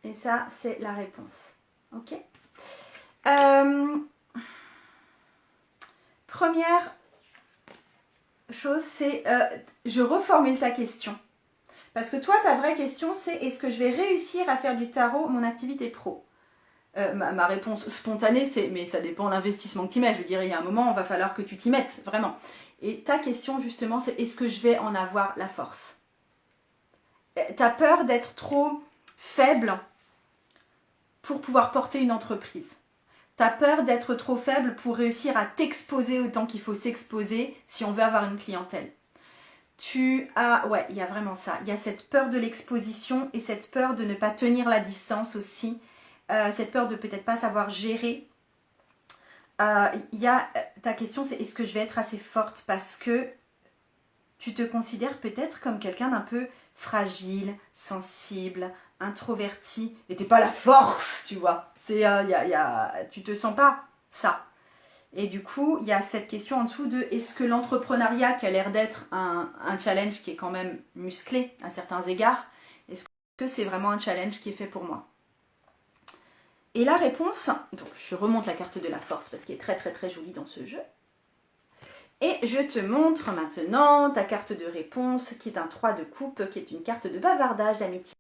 Speaker 1: Et ça c'est la réponse, ok. Première chose c'est, je reformule ta question. Parce que toi ta vraie question c'est, est-ce que je vais réussir à faire du tarot mon activité pro? Ma réponse spontanée, c'est mais ça dépend de l'investissement que tu mets. Je veux dire, il y a un moment, il va falloir que tu t'y mettes, vraiment. Et ta question, justement, c'est est-ce que je vais en avoir la force? Tu as peur d'être trop faible pour pouvoir porter une entreprise. Tu as peur d'être trop faible pour réussir à t'exposer autant qu'il faut s'exposer si on veut avoir une clientèle. Ouais, il y a vraiment ça. Il y a cette peur de l'exposition et cette peur de ne pas tenir la distance aussi. Cette peur de peut-être pas savoir gérer. Ta question c'est est-ce que je vais être assez forte parce que tu te considères peut-être comme quelqu'un d'un peu fragile, sensible, introverti et t'es pas la force, tu vois. Tu te sens pas ça. Et du coup, il y a cette question en dessous de est-ce que l'entrepreneuriat qui a l'air d'être un challenge qui est quand même musclé à certains égards, est-ce que c'est vraiment un challenge qui est fait pour moi? Et la réponse, donc je remonte la carte de la force parce qu'elle est très très très jolie dans ce jeu. Et je te montre maintenant ta carte de réponse qui est un 3 de coupe, qui est une carte de bavardage, d'amitié.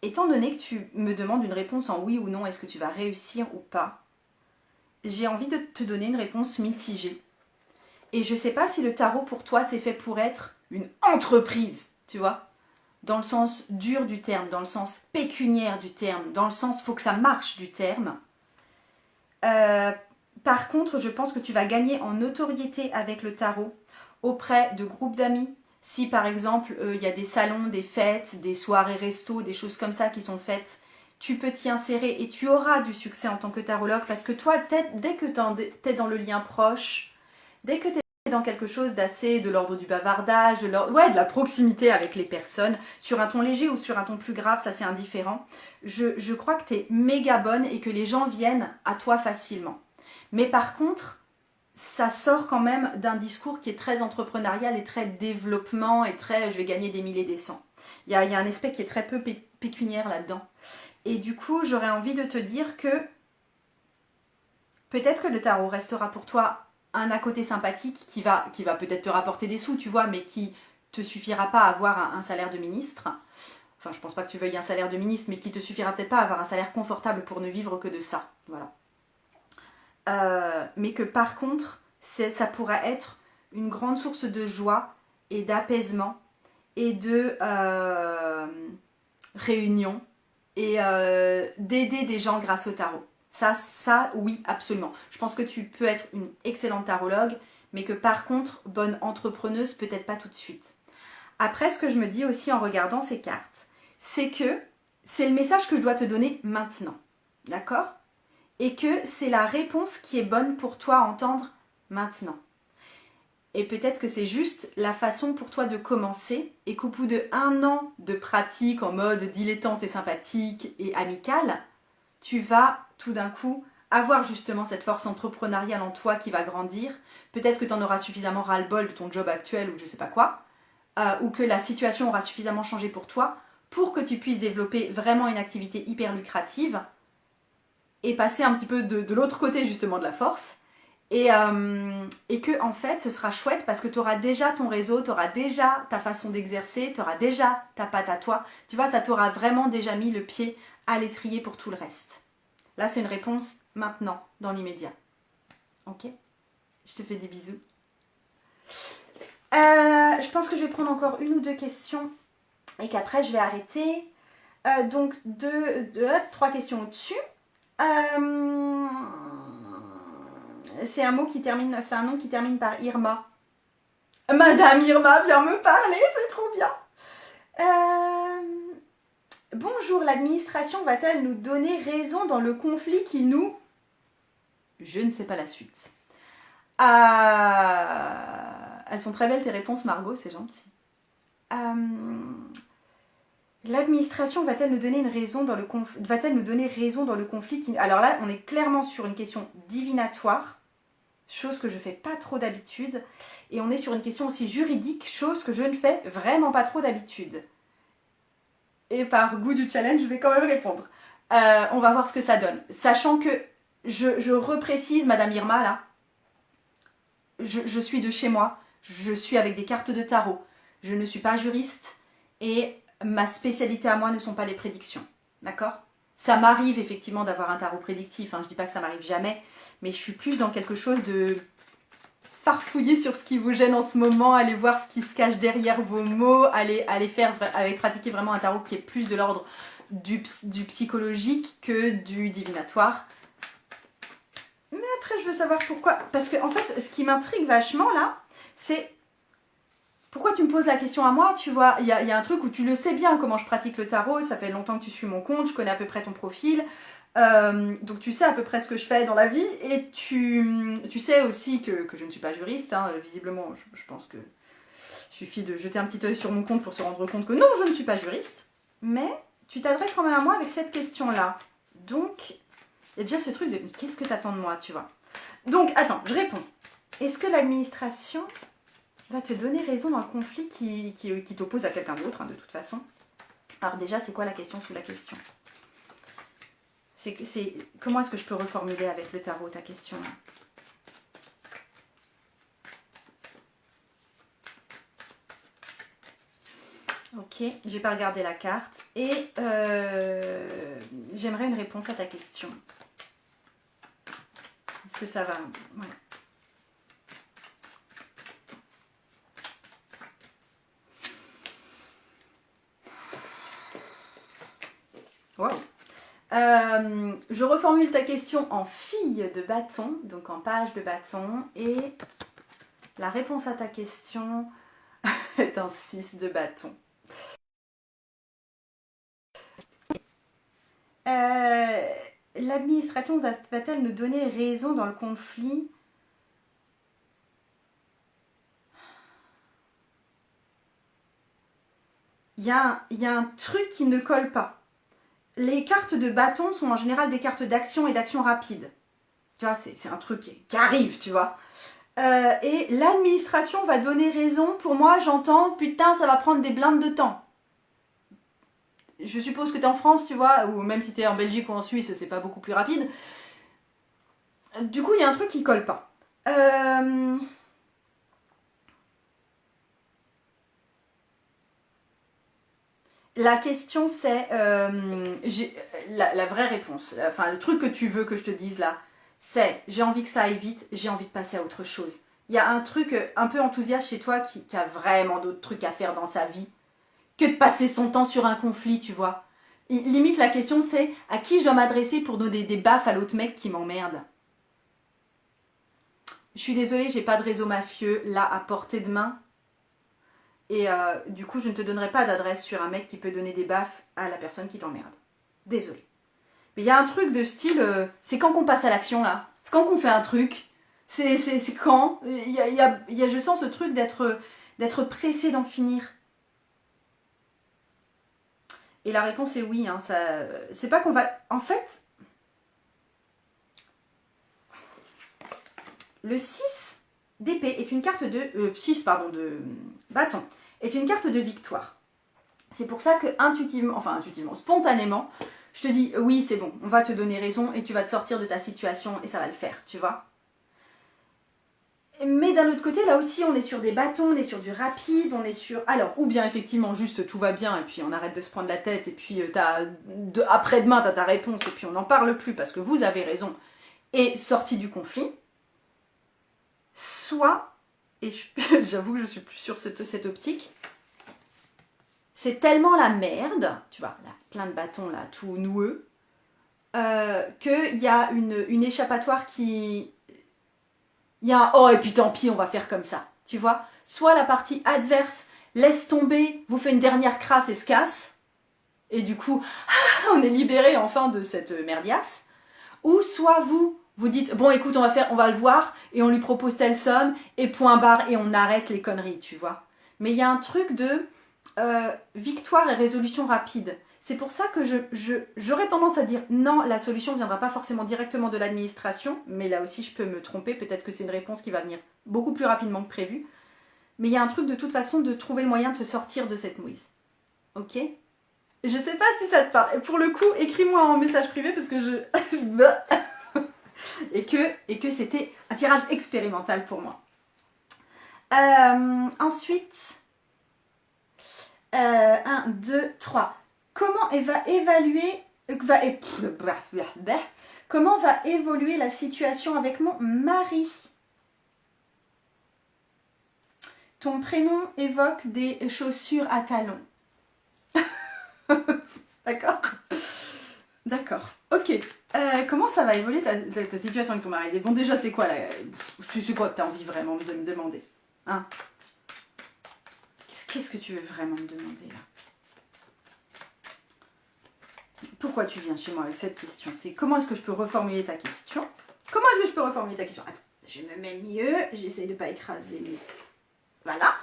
Speaker 1: Étant donné que tu me demandes une réponse en oui ou non, est-ce que tu vas réussir ou pas, j'ai envie de te donner une réponse mitigée. Et je ne sais pas si le tarot pour toi c'est fait pour être une entreprise, tu vois, dans le sens dur du terme, dans le sens pécuniaire du terme, dans le sens faut que ça marche du terme. Par contre, je pense que tu vas gagner en notoriété avec le tarot auprès de groupes d'amis. Si par exemple il y a des salons, des fêtes, des soirées resto, des choses comme ça qui sont faites, tu peux t'y insérer et tu auras du succès en tant que tarologue parce que toi, dès que tu es dans le lien proche, dès que tu es dans quelque chose d'assez de l'ordre du bavardage, de la proximité avec les personnes, sur un ton léger ou sur un ton plus grave, ça c'est indifférent, je crois que tu es méga bonne et que les gens viennent à toi facilement. Mais par contre, ça sort quand même d'un discours qui est très entrepreneurial et très développement et très je vais gagner des milliers et des cents. Il y a un aspect qui est très peu pécuniaire là-dedans. Et du coup, j'aurais envie de te dire que peut-être que le tarot restera pour toi un à côté sympathique qui va peut-être te rapporter des sous, tu vois, mais qui te suffira pas à avoir un salaire de ministre. Enfin, je pense pas que tu veuilles un salaire de ministre, mais qui te suffira peut-être pas à avoir un salaire confortable pour ne vivre que de ça. Voilà. Mais que par contre, ça pourra être une grande source de joie et d'apaisement et de réunion et d'aider des gens grâce au tarot. Ça, oui, absolument. Je pense que tu peux être une excellente tarologue, mais que par contre, bonne entrepreneuse, peut-être pas tout de suite. Après, ce que je me dis aussi en regardant ces cartes, c'est que c'est le message que je dois te donner maintenant. D'accord ? Et que c'est la réponse qui est bonne pour toi à entendre maintenant. Et peut-être que c'est juste la façon pour toi de commencer et qu'au bout de 1 an de pratique en mode dilettante et sympathique et amicale, tu vas tout d'un coup avoir justement cette force entrepreneuriale en toi qui va grandir. Peut-être que tu en auras suffisamment ras-le-bol de ton job actuel ou je sais pas quoi, ou que la situation aura suffisamment changé pour toi pour que tu puisses développer vraiment une activité hyper lucrative et passer un petit peu de l'autre côté justement de la force. Et que en fait ce sera chouette parce que tu auras déjà ton réseau, tu auras déjà ta façon d'exercer, tu auras déjà ta patte à toi. Tu vois, ça t'aura vraiment déjà mis le pied à l'étrier pour tout le reste. Là c'est une réponse maintenant, dans l'immédiat. Ok? Je te fais des bisous. Je pense que je vais prendre encore une ou deux questions et qu'après je vais arrêter. Donc trois questions au-dessus. C'est un nom qui termine par Irma. Madame Irma vient me parler, c'est trop bien. Bonjour, l'administration va-t-elle nous donner raison dans le conflit qui nous... Je ne sais pas la suite. Elles sont très belles tes réponses, Margot, c'est gentil. L'administration va-t-elle nous donner raison dans le conflit qui... Alors là, on est clairement sur une question divinatoire, chose que je fais pas trop d'habitude, et on est sur une question aussi juridique, chose que je ne fais vraiment pas trop d'habitude. Et par goût du challenge, je vais quand même répondre. On va voir ce que ça donne. Sachant que je reprécise, Madame Irma, là, je suis de chez moi, je suis avec des cartes de tarot, je ne suis pas juriste, et ma spécialité à moi ne sont pas les prédictions, d'accord? Ça m'arrive effectivement d'avoir un tarot prédictif, hein, je dis pas que ça m'arrive jamais, mais je suis plus dans quelque chose de farfouiller sur ce qui vous gêne en ce moment, aller voir ce qui se cache derrière vos mots, aller pratiquer vraiment un tarot qui est plus de l'ordre du psychologique que du divinatoire. Mais après, je veux savoir pourquoi. Parce que, en fait, ce qui m'intrigue vachement, là, c'est... Pourquoi tu me poses la question à moi, tu vois? Il y a un truc où tu le sais bien comment je pratique le tarot, ça fait longtemps que tu suis mon compte, je connais à peu près ton profil, donc tu sais à peu près ce que je fais dans la vie, et tu sais aussi que je ne suis pas juriste, hein, visiblement, je pense que suffit de jeter un petit œil sur mon compte pour se rendre compte que non, je ne suis pas juriste, mais tu t'adresses quand même à moi avec cette question-là. Donc... il y a déjà ce truc de qu'est-ce que t'attends de moi, tu vois. Donc, attends, je réponds. Est-ce que l'administration va te donner raison dans le conflit qui t'oppose à quelqu'un d'autre, hein, de toute façon? Alors déjà, c'est quoi la question sous la question? Comment est-ce que je peux reformuler avec le tarot ta question? Ok, j'ai pas regardé la carte. Et j'aimerais une réponse à ta question. Est-ce que ça va? Ouais. Wow. Je reformule ta question en fille de bâton, donc en page de bâton, et la réponse à ta question est un 6 de bâton. L'administration va-t-elle nous donner raison dans le conflit? Il y a un truc qui ne colle pas. Les cartes de bâton sont en général des cartes d'action et d'action rapide. Tu vois, c'est un truc qui arrive, tu vois. Et l'administration va donner raison. Pour moi, j'entends, putain, ça va prendre des blindes de temps. Je suppose que tu es en France, tu vois, ou même si tu es en Belgique ou en Suisse, c'est pas beaucoup plus rapide. Du coup, il y a un truc qui colle pas. La question c'est, la vraie réponse, enfin le truc que tu veux que je te dise là, c'est j'ai envie que ça aille vite, j'ai envie de passer à autre chose. Il y a un truc un peu enthousiaste chez toi qui a vraiment d'autres trucs à faire dans sa vie que de passer son temps sur un conflit, tu vois. Limite la question c'est à qui je dois m'adresser pour donner des baffes à l'autre mec qui m'emmerde. Je suis désolée, j'ai pas de réseau mafieux là à portée de main. Et du coup, je ne te donnerai pas d'adresse sur un mec qui peut donner des baffes à la personne qui t'emmerde. Désolée. Mais il y a un truc de style, c'est quand qu'on passe à l'action là? C'est quand qu'on fait un truc? C'est quand? Je sens ce truc d'être pressé d'en finir. Et la réponse est oui. Hein, c'est pas qu'on va... En fait, Le 6 d'épée est une carte de... 6, pardon, de bâton, est une carte de victoire. C'est pour ça que intuitivement, spontanément, je te dis, oui, c'est bon, on va te donner raison et tu vas te sortir de ta situation et ça va le faire, tu vois. Mais d'un autre côté, là aussi, on est sur des bâtons, on est sur du rapide, on est sur... Alors, ou bien effectivement, juste tout va bien et puis on arrête de se prendre la tête et puis après-demain, t'as ta réponse et puis on n'en parle plus parce que vous avez raison et sorti du conflit. Soit, et j'avoue que je suis plus sur cette optique, c'est tellement la merde, tu vois, là, plein de bâtons là, tout noueux, qu'il y a une échappatoire qui... Il y a un oh et puis tant pis, on va faire comme ça, tu vois. Soit la partie adverse laisse tomber, vous fait une dernière crasse et se casse, et du coup, on est libéré enfin de cette merdiasse. Ou soit vous dites, bon écoute, on va le voir, et on lui propose telle somme, et point barre, et on arrête les conneries, tu vois. Mais il y a un truc de victoire et résolution rapide. C'est pour ça que j'aurais tendance à dire non, la solution ne viendra pas forcément directement de l'administration, mais là aussi je peux me tromper, peut-être que c'est une réponse qui va venir beaucoup plus rapidement que prévu. Mais il y a un truc de toute façon de trouver le moyen de se sortir de cette mouise. Ok ? Je sais pas si ça te parle. Pour le coup, écris-moi en message privé parce que et que c'était un tirage expérimental pour moi. Ensuite, 1, 2, 3. Comment comment va évoluer la situation avec mon mari? Ton prénom évoque des chaussures à talons. D'accord? D'accord. Ok. Comment ça va évoluer ta situation avec ton mari? Bon, déjà, c'est quoi là? C'est quoi que tu as envie vraiment de me demander? Hein? Qu'est-ce que tu veux vraiment me demander là? Pourquoi tu viens chez moi avec cette question? C'est comment est-ce que je peux reformuler ta question? Comment est-ce que je peux reformuler ta question? Attends, je me mets mieux, j'essaye de ne pas écraser mes... Voilà.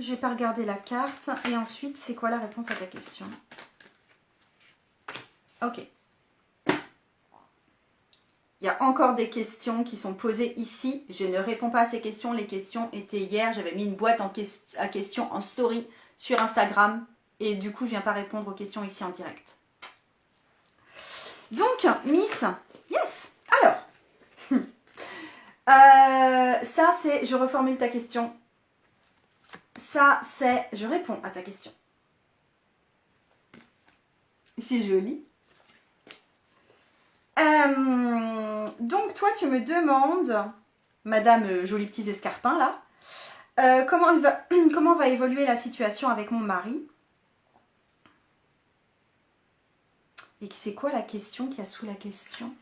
Speaker 1: Je vais pas regarder la carte. Et ensuite, c'est quoi la réponse à ta question? Ok. Il y a encore des questions qui sont posées ici. Je ne réponds pas à ces questions. Les questions étaient hier. J'avais mis une boîte à questions en story sur Instagram. Et du coup, je ne viens pas répondre aux questions ici en direct. Donc, Miss, yes. Alors, ça c'est, je reformule ta question. Ça c'est, je réponds à ta question. C'est joli. Donc toi tu me demandes, Madame Jolie Petits Escarpins là, comment va évoluer la situation avec mon mari? Et c'est quoi la question qu'il y a sous la question?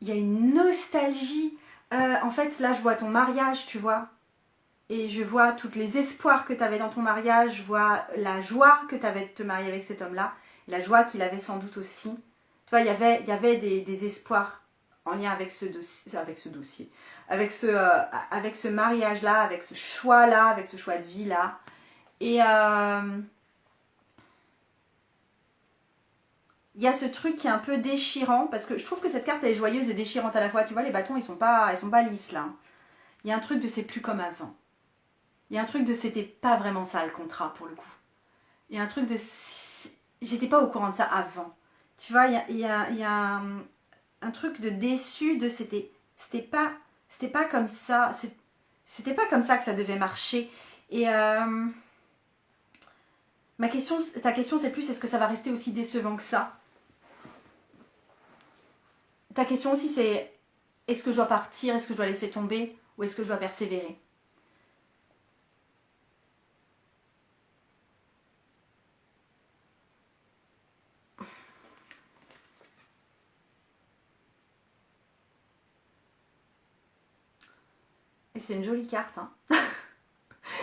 Speaker 1: Il y a une nostalgie. En fait là je vois ton mariage, tu vois. Et je vois tous les espoirs que tu avais dans ton mariage, je vois la joie que tu avais de te marier avec cet homme-là, la joie qu'il avait sans doute aussi. Tu vois, il y avait des espoirs en lien avec ce dossier, avec ce mariage-là, avec ce choix-là, avec ce choix de vie-là. Et il y a ce truc qui est un peu déchirant, parce que je trouve que cette carte elle est joyeuse et déchirante à la fois. Tu vois, les bâtons, ils sont pas lisses là. Il y a un truc de c'est plus comme avant. Il y a un truc de c'était pas vraiment ça le contrat pour le coup. Il y a un truc de j'étais pas au courant de ça avant. Tu vois, il y a un truc de déçu de c'était pas comme ça. C'était pas comme ça que ça devait marcher. Et ta question c'est plus est-ce que ça va rester aussi décevant que ça? Ta question aussi c'est est-ce que je dois partir? Est-ce que je dois laisser tomber? Ou est-ce que je dois persévérer? Et c'est une jolie carte, hein.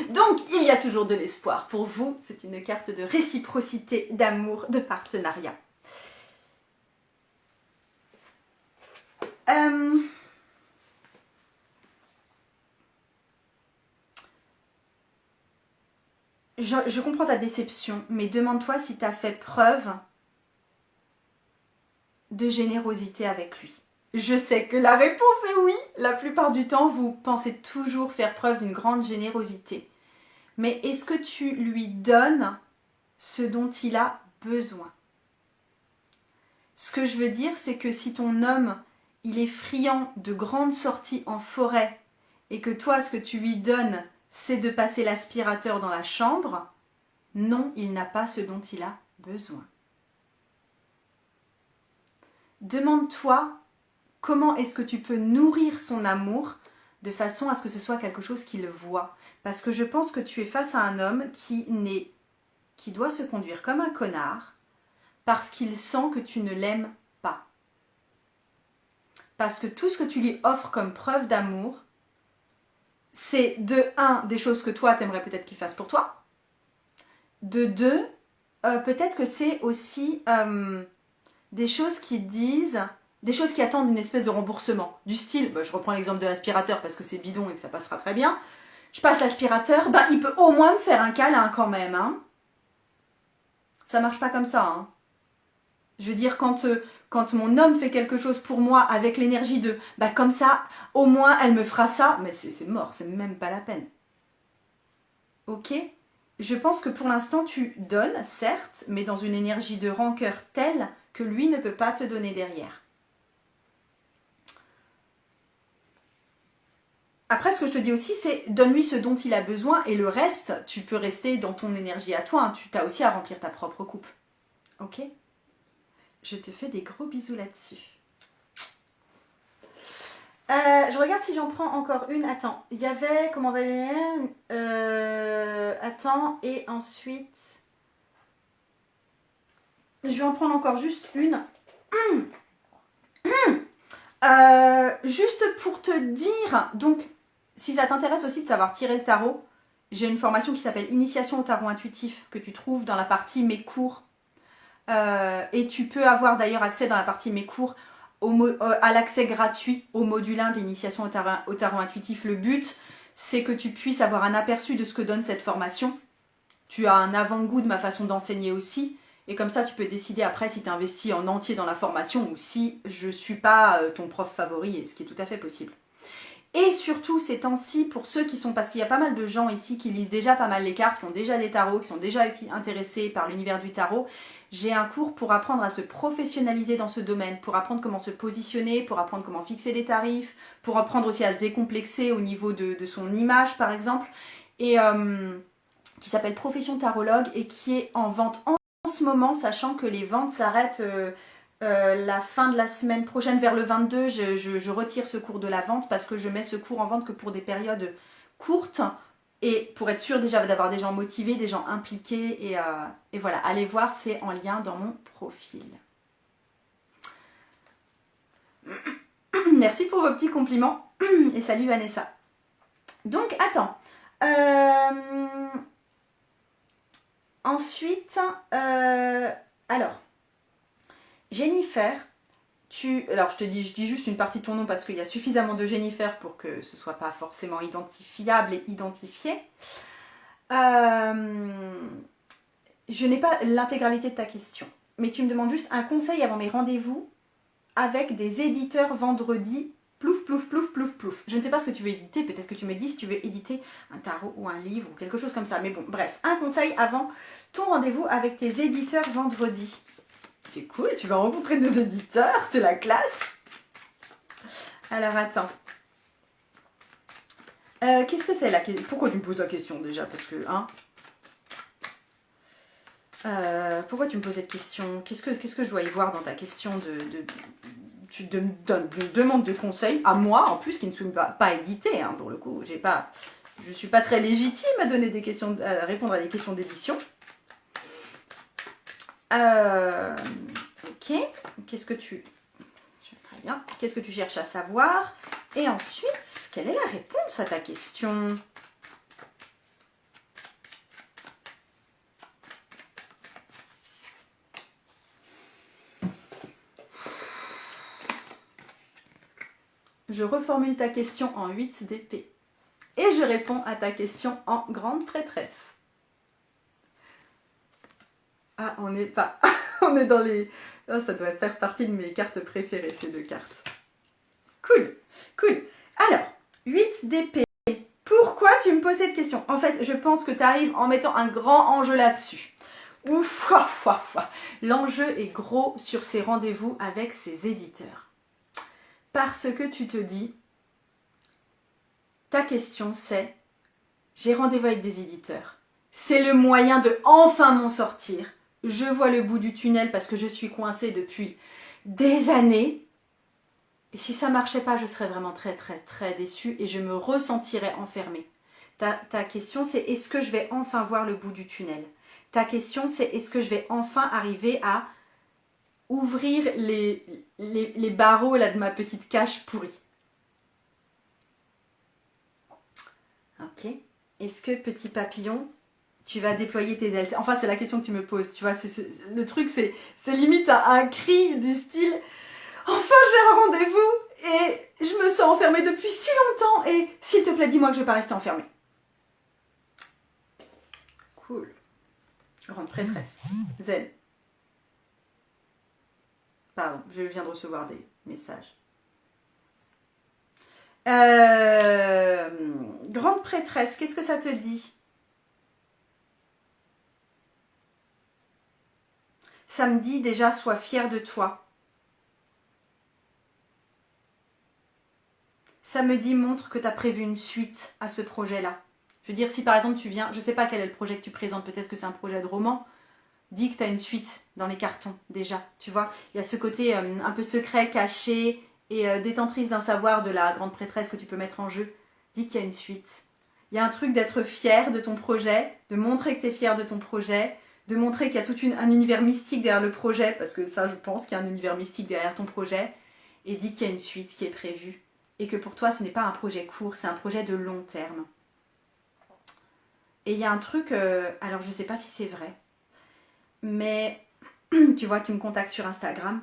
Speaker 1: Donc, il y a toujours de l'espoir pour vous. C'est une carte de réciprocité, d'amour, de partenariat. je comprends ta déception, mais demande-toi si tu as fait preuve de générosité avec lui. Je sais que la réponse est oui. La plupart du temps, vous pensez toujours faire preuve d'une grande générosité. Mais est-ce que tu lui donnes ce dont il a besoin? Ce que je veux dire, c'est que si ton homme, il est friand de grandes sorties en forêt et que toi, ce que tu lui donnes, c'est de passer l'aspirateur dans la chambre, non, il n'a pas ce dont il a besoin. Demande-toi comment est-ce que tu peux nourrir son amour de façon à ce que ce soit quelque chose qu'il voit. Parce que je pense que tu es face à un homme qui doit se conduire comme un connard parce qu'il sent que tu ne l'aimes pas. Parce que tout ce que tu lui offres comme preuve d'amour, c'est de 1, des choses que toi t'aimerais peut-être qu'il fasse pour toi. De 2, peut-être que c'est aussi des choses qui disent, des choses qui attendent une espèce de remboursement. Du style, je reprends l'exemple de l'aspirateur parce que c'est bidon et que ça passera très bien. Je passe l'aspirateur, il peut au moins me faire un câlin quand même. Hein. Ça marche pas comme ça. Hein. Je veux dire, quand mon homme fait quelque chose pour moi avec l'énergie de comme ça, au moins elle me fera ça, mais c'est mort, c'est même pas la peine. Ok? Je pense que pour l'instant tu donnes, certes, mais dans une énergie de rancœur telle que lui ne peut pas te donner derrière. Après, ce que je te dis aussi, c'est donne-lui ce dont il a besoin et le reste, tu peux rester dans ton énergie à toi. Hein. Tu as aussi à remplir ta propre coupe. Ok? Je te fais des gros bisous là-dessus. Je regarde si j'en prends encore une. Attends, il y avait... Comment on va aller attends, et ensuite... Je vais en prendre encore juste une. Juste pour te dire... Donc, si ça t'intéresse aussi de savoir tirer le tarot, j'ai une formation qui s'appelle Initiation au tarot intuitif que tu trouves dans la partie Mes cours. Et tu peux avoir d'ailleurs accès dans la partie Mes cours à l'accès gratuit au module 1 de l'initiation au tarot intuitif. Le but, c'est que tu puisses avoir un aperçu de ce que donne cette formation. Tu as un avant-goût de ma façon d'enseigner aussi. Et comme ça, tu peux décider après si tu investis en entier dans la formation ou si je ne suis pas ton prof favori, ce qui est tout à fait possible. Et surtout, ces temps-ci, pour ceux qui sont... Parce qu'il y a pas mal de gens ici qui lisent déjà pas mal les cartes, qui ont déjà des tarots, qui sont déjà intéressés par l'univers du tarot. J'ai un cours pour apprendre à se professionnaliser dans ce domaine, pour apprendre comment se positionner, pour apprendre comment fixer les tarifs, pour apprendre aussi à se décomplexer au niveau de son image, par exemple. Et qui s'appelle Profession Tarologue et qui est en vente en ce moment, sachant que les ventes s'arrêtent... la fin de la semaine prochaine, vers le 22, je retire ce cours de la vente parce que je mets ce cours en vente que pour des périodes courtes et pour être sûr déjà d'avoir des gens motivés, des gens impliqués et voilà, allez voir, c'est en lien dans mon profil. Merci pour vos petits compliments et salut Vanessa. Donc attends, ensuite, alors Jennifer, alors je dis juste une partie de ton nom parce qu'il y a suffisamment de Jennifer pour que ce ne soit pas forcément identifiable et identifié. Je n'ai pas l'intégralité de ta question, mais tu me demandes juste un conseil avant mes rendez-vous avec des éditeurs vendredi. Plouf, plouf, plouf, plouf, plouf. Je ne sais pas ce que tu veux éditer, peut-être que tu me dis si tu veux éditer un tarot ou un livre ou quelque chose comme ça. Mais bon, bref, un conseil avant ton rendez-vous avec tes éditeurs vendredi. C'est cool, tu vas rencontrer des éditeurs, c'est la classe. Alors attends. Qu'est-ce que c'est là? Pourquoi tu me poses la question déjà? Parce que, hein. Pourquoi tu me poses cette question? Qu'est-ce que je dois y voir dans ta question tu me demandes de conseils à moi, en plus, qui ne suis pas édité, hein, pour le coup. Je ne suis pas très légitime à donner des questions, à répondre à des questions d'édition. Ok, qu'est-ce que tu... Très bien. Qu'est-ce que tu cherches à savoir? Et ensuite, quelle est la réponse à ta question? Je reformule ta question en 8 d'épée. Et je réponds à ta question en grande prêtresse. Ah, on n'est pas... on est dans les... Oh, ça doit faire partie de mes cartes préférées, ces deux cartes. Cool, cool. Alors, 8 d'épée. Pourquoi tu me poses cette question? En fait, je pense que tu arrives en mettant un grand enjeu là-dessus. Ouf, ouf, ouf, ouf. L'enjeu est gros sur ces rendez-vous avec ces éditeurs. Parce que tu te dis, ta question c'est, j'ai rendez-vous avec des éditeurs. C'est le moyen de enfin m'en sortir. Je vois le bout du tunnel parce que je suis coincée depuis des années. Et si ça marchait pas, je serais vraiment très très très déçue et je me ressentirais enfermée. Ta question c'est, est-ce que je vais enfin voir le bout du tunnel? Ta question c'est, est-ce que je vais enfin arriver à ouvrir les barreaux là, de ma petite cage pourrie? Ok. Est-ce que petit papillon, tu vas déployer tes ailes? Enfin, c'est la question que tu me poses, tu vois. Le truc, c'est limite un cri du style « Enfin, j'ai un rendez-vous et je me sens enfermée depuis si longtemps et s'il te plaît, dis-moi que je ne vais pas rester enfermée. » Cool. Grande prêtresse. Zen. Pardon, je viens de recevoir des messages. Grande prêtresse, qu'est-ce que ça te dit? Ça me dit déjà, sois fière de toi. Ça me dit, montre que tu as prévu une suite à ce projet-là. Je veux dire, si par exemple tu viens, je ne sais pas quel est le projet que tu présentes, peut-être que c'est un projet de roman, dis que tu as une suite dans les cartons déjà, tu vois. Il y a ce côté un peu secret, caché et détentrice d'un savoir de la grande prêtresse que tu peux mettre en jeu. Dis qu'il y a une suite. Il y a un truc d'être fier de ton projet, de montrer que tu es fier de ton projet, de montrer qu'il y a tout un univers mystique derrière le projet, parce que ça je pense qu'il y a un univers mystique derrière ton projet, et dis qu'il y a une suite qui est prévue. Et que pour toi ce n'est pas un projet court, c'est un projet de long terme. Et il y a un truc, alors je ne sais pas si c'est vrai, mais tu vois, tu me contactes sur Instagram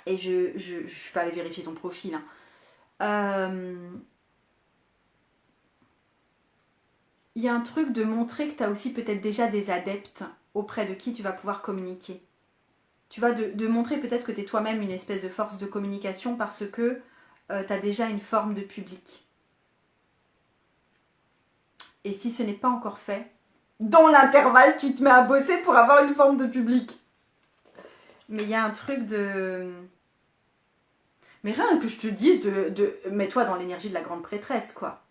Speaker 1: et je suis pas allée vérifier ton profil. Il y a un truc de montrer que tu as aussi peut-être déjà des adeptes auprès de qui tu vas pouvoir communiquer. Tu vois, de montrer peut-être que tu es toi-même une espèce de force de communication parce que tu as déjà une forme de public. Et si ce n'est pas encore fait, dans l'intervalle, tu te mets à bosser pour avoir une forme de public. Mais il y a un truc de... Mais rien que je te dise mets-toi dans l'énergie de la grande prêtresse, quoi.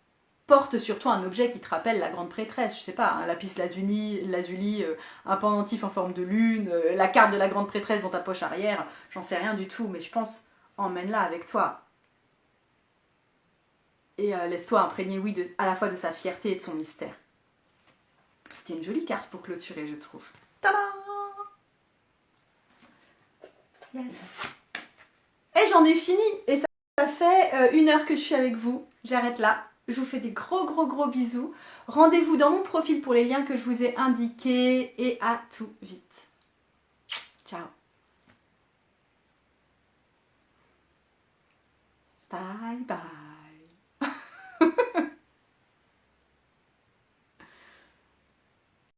Speaker 1: Porte sur toi un objet qui te rappelle la grande prêtresse. Je sais pas, un lapis lazuli, un pendentif en forme de lune, la carte de la grande prêtresse dans ta poche arrière. J'en sais rien du tout, mais je pense, emmène-la avec toi. Et laisse-toi imprégner, oui, à la fois de sa fierté et de son mystère. C'était une jolie carte pour clôturer, je trouve. Tada! Yes. Et j'en ai fini. Et ça fait 1 heure que je suis avec vous. J'arrête là. Je vous fais des gros gros gros bisous. Rendez-vous dans mon profil pour les liens que je vous ai indiqués. Et à tout vite. Ciao. Bye bye.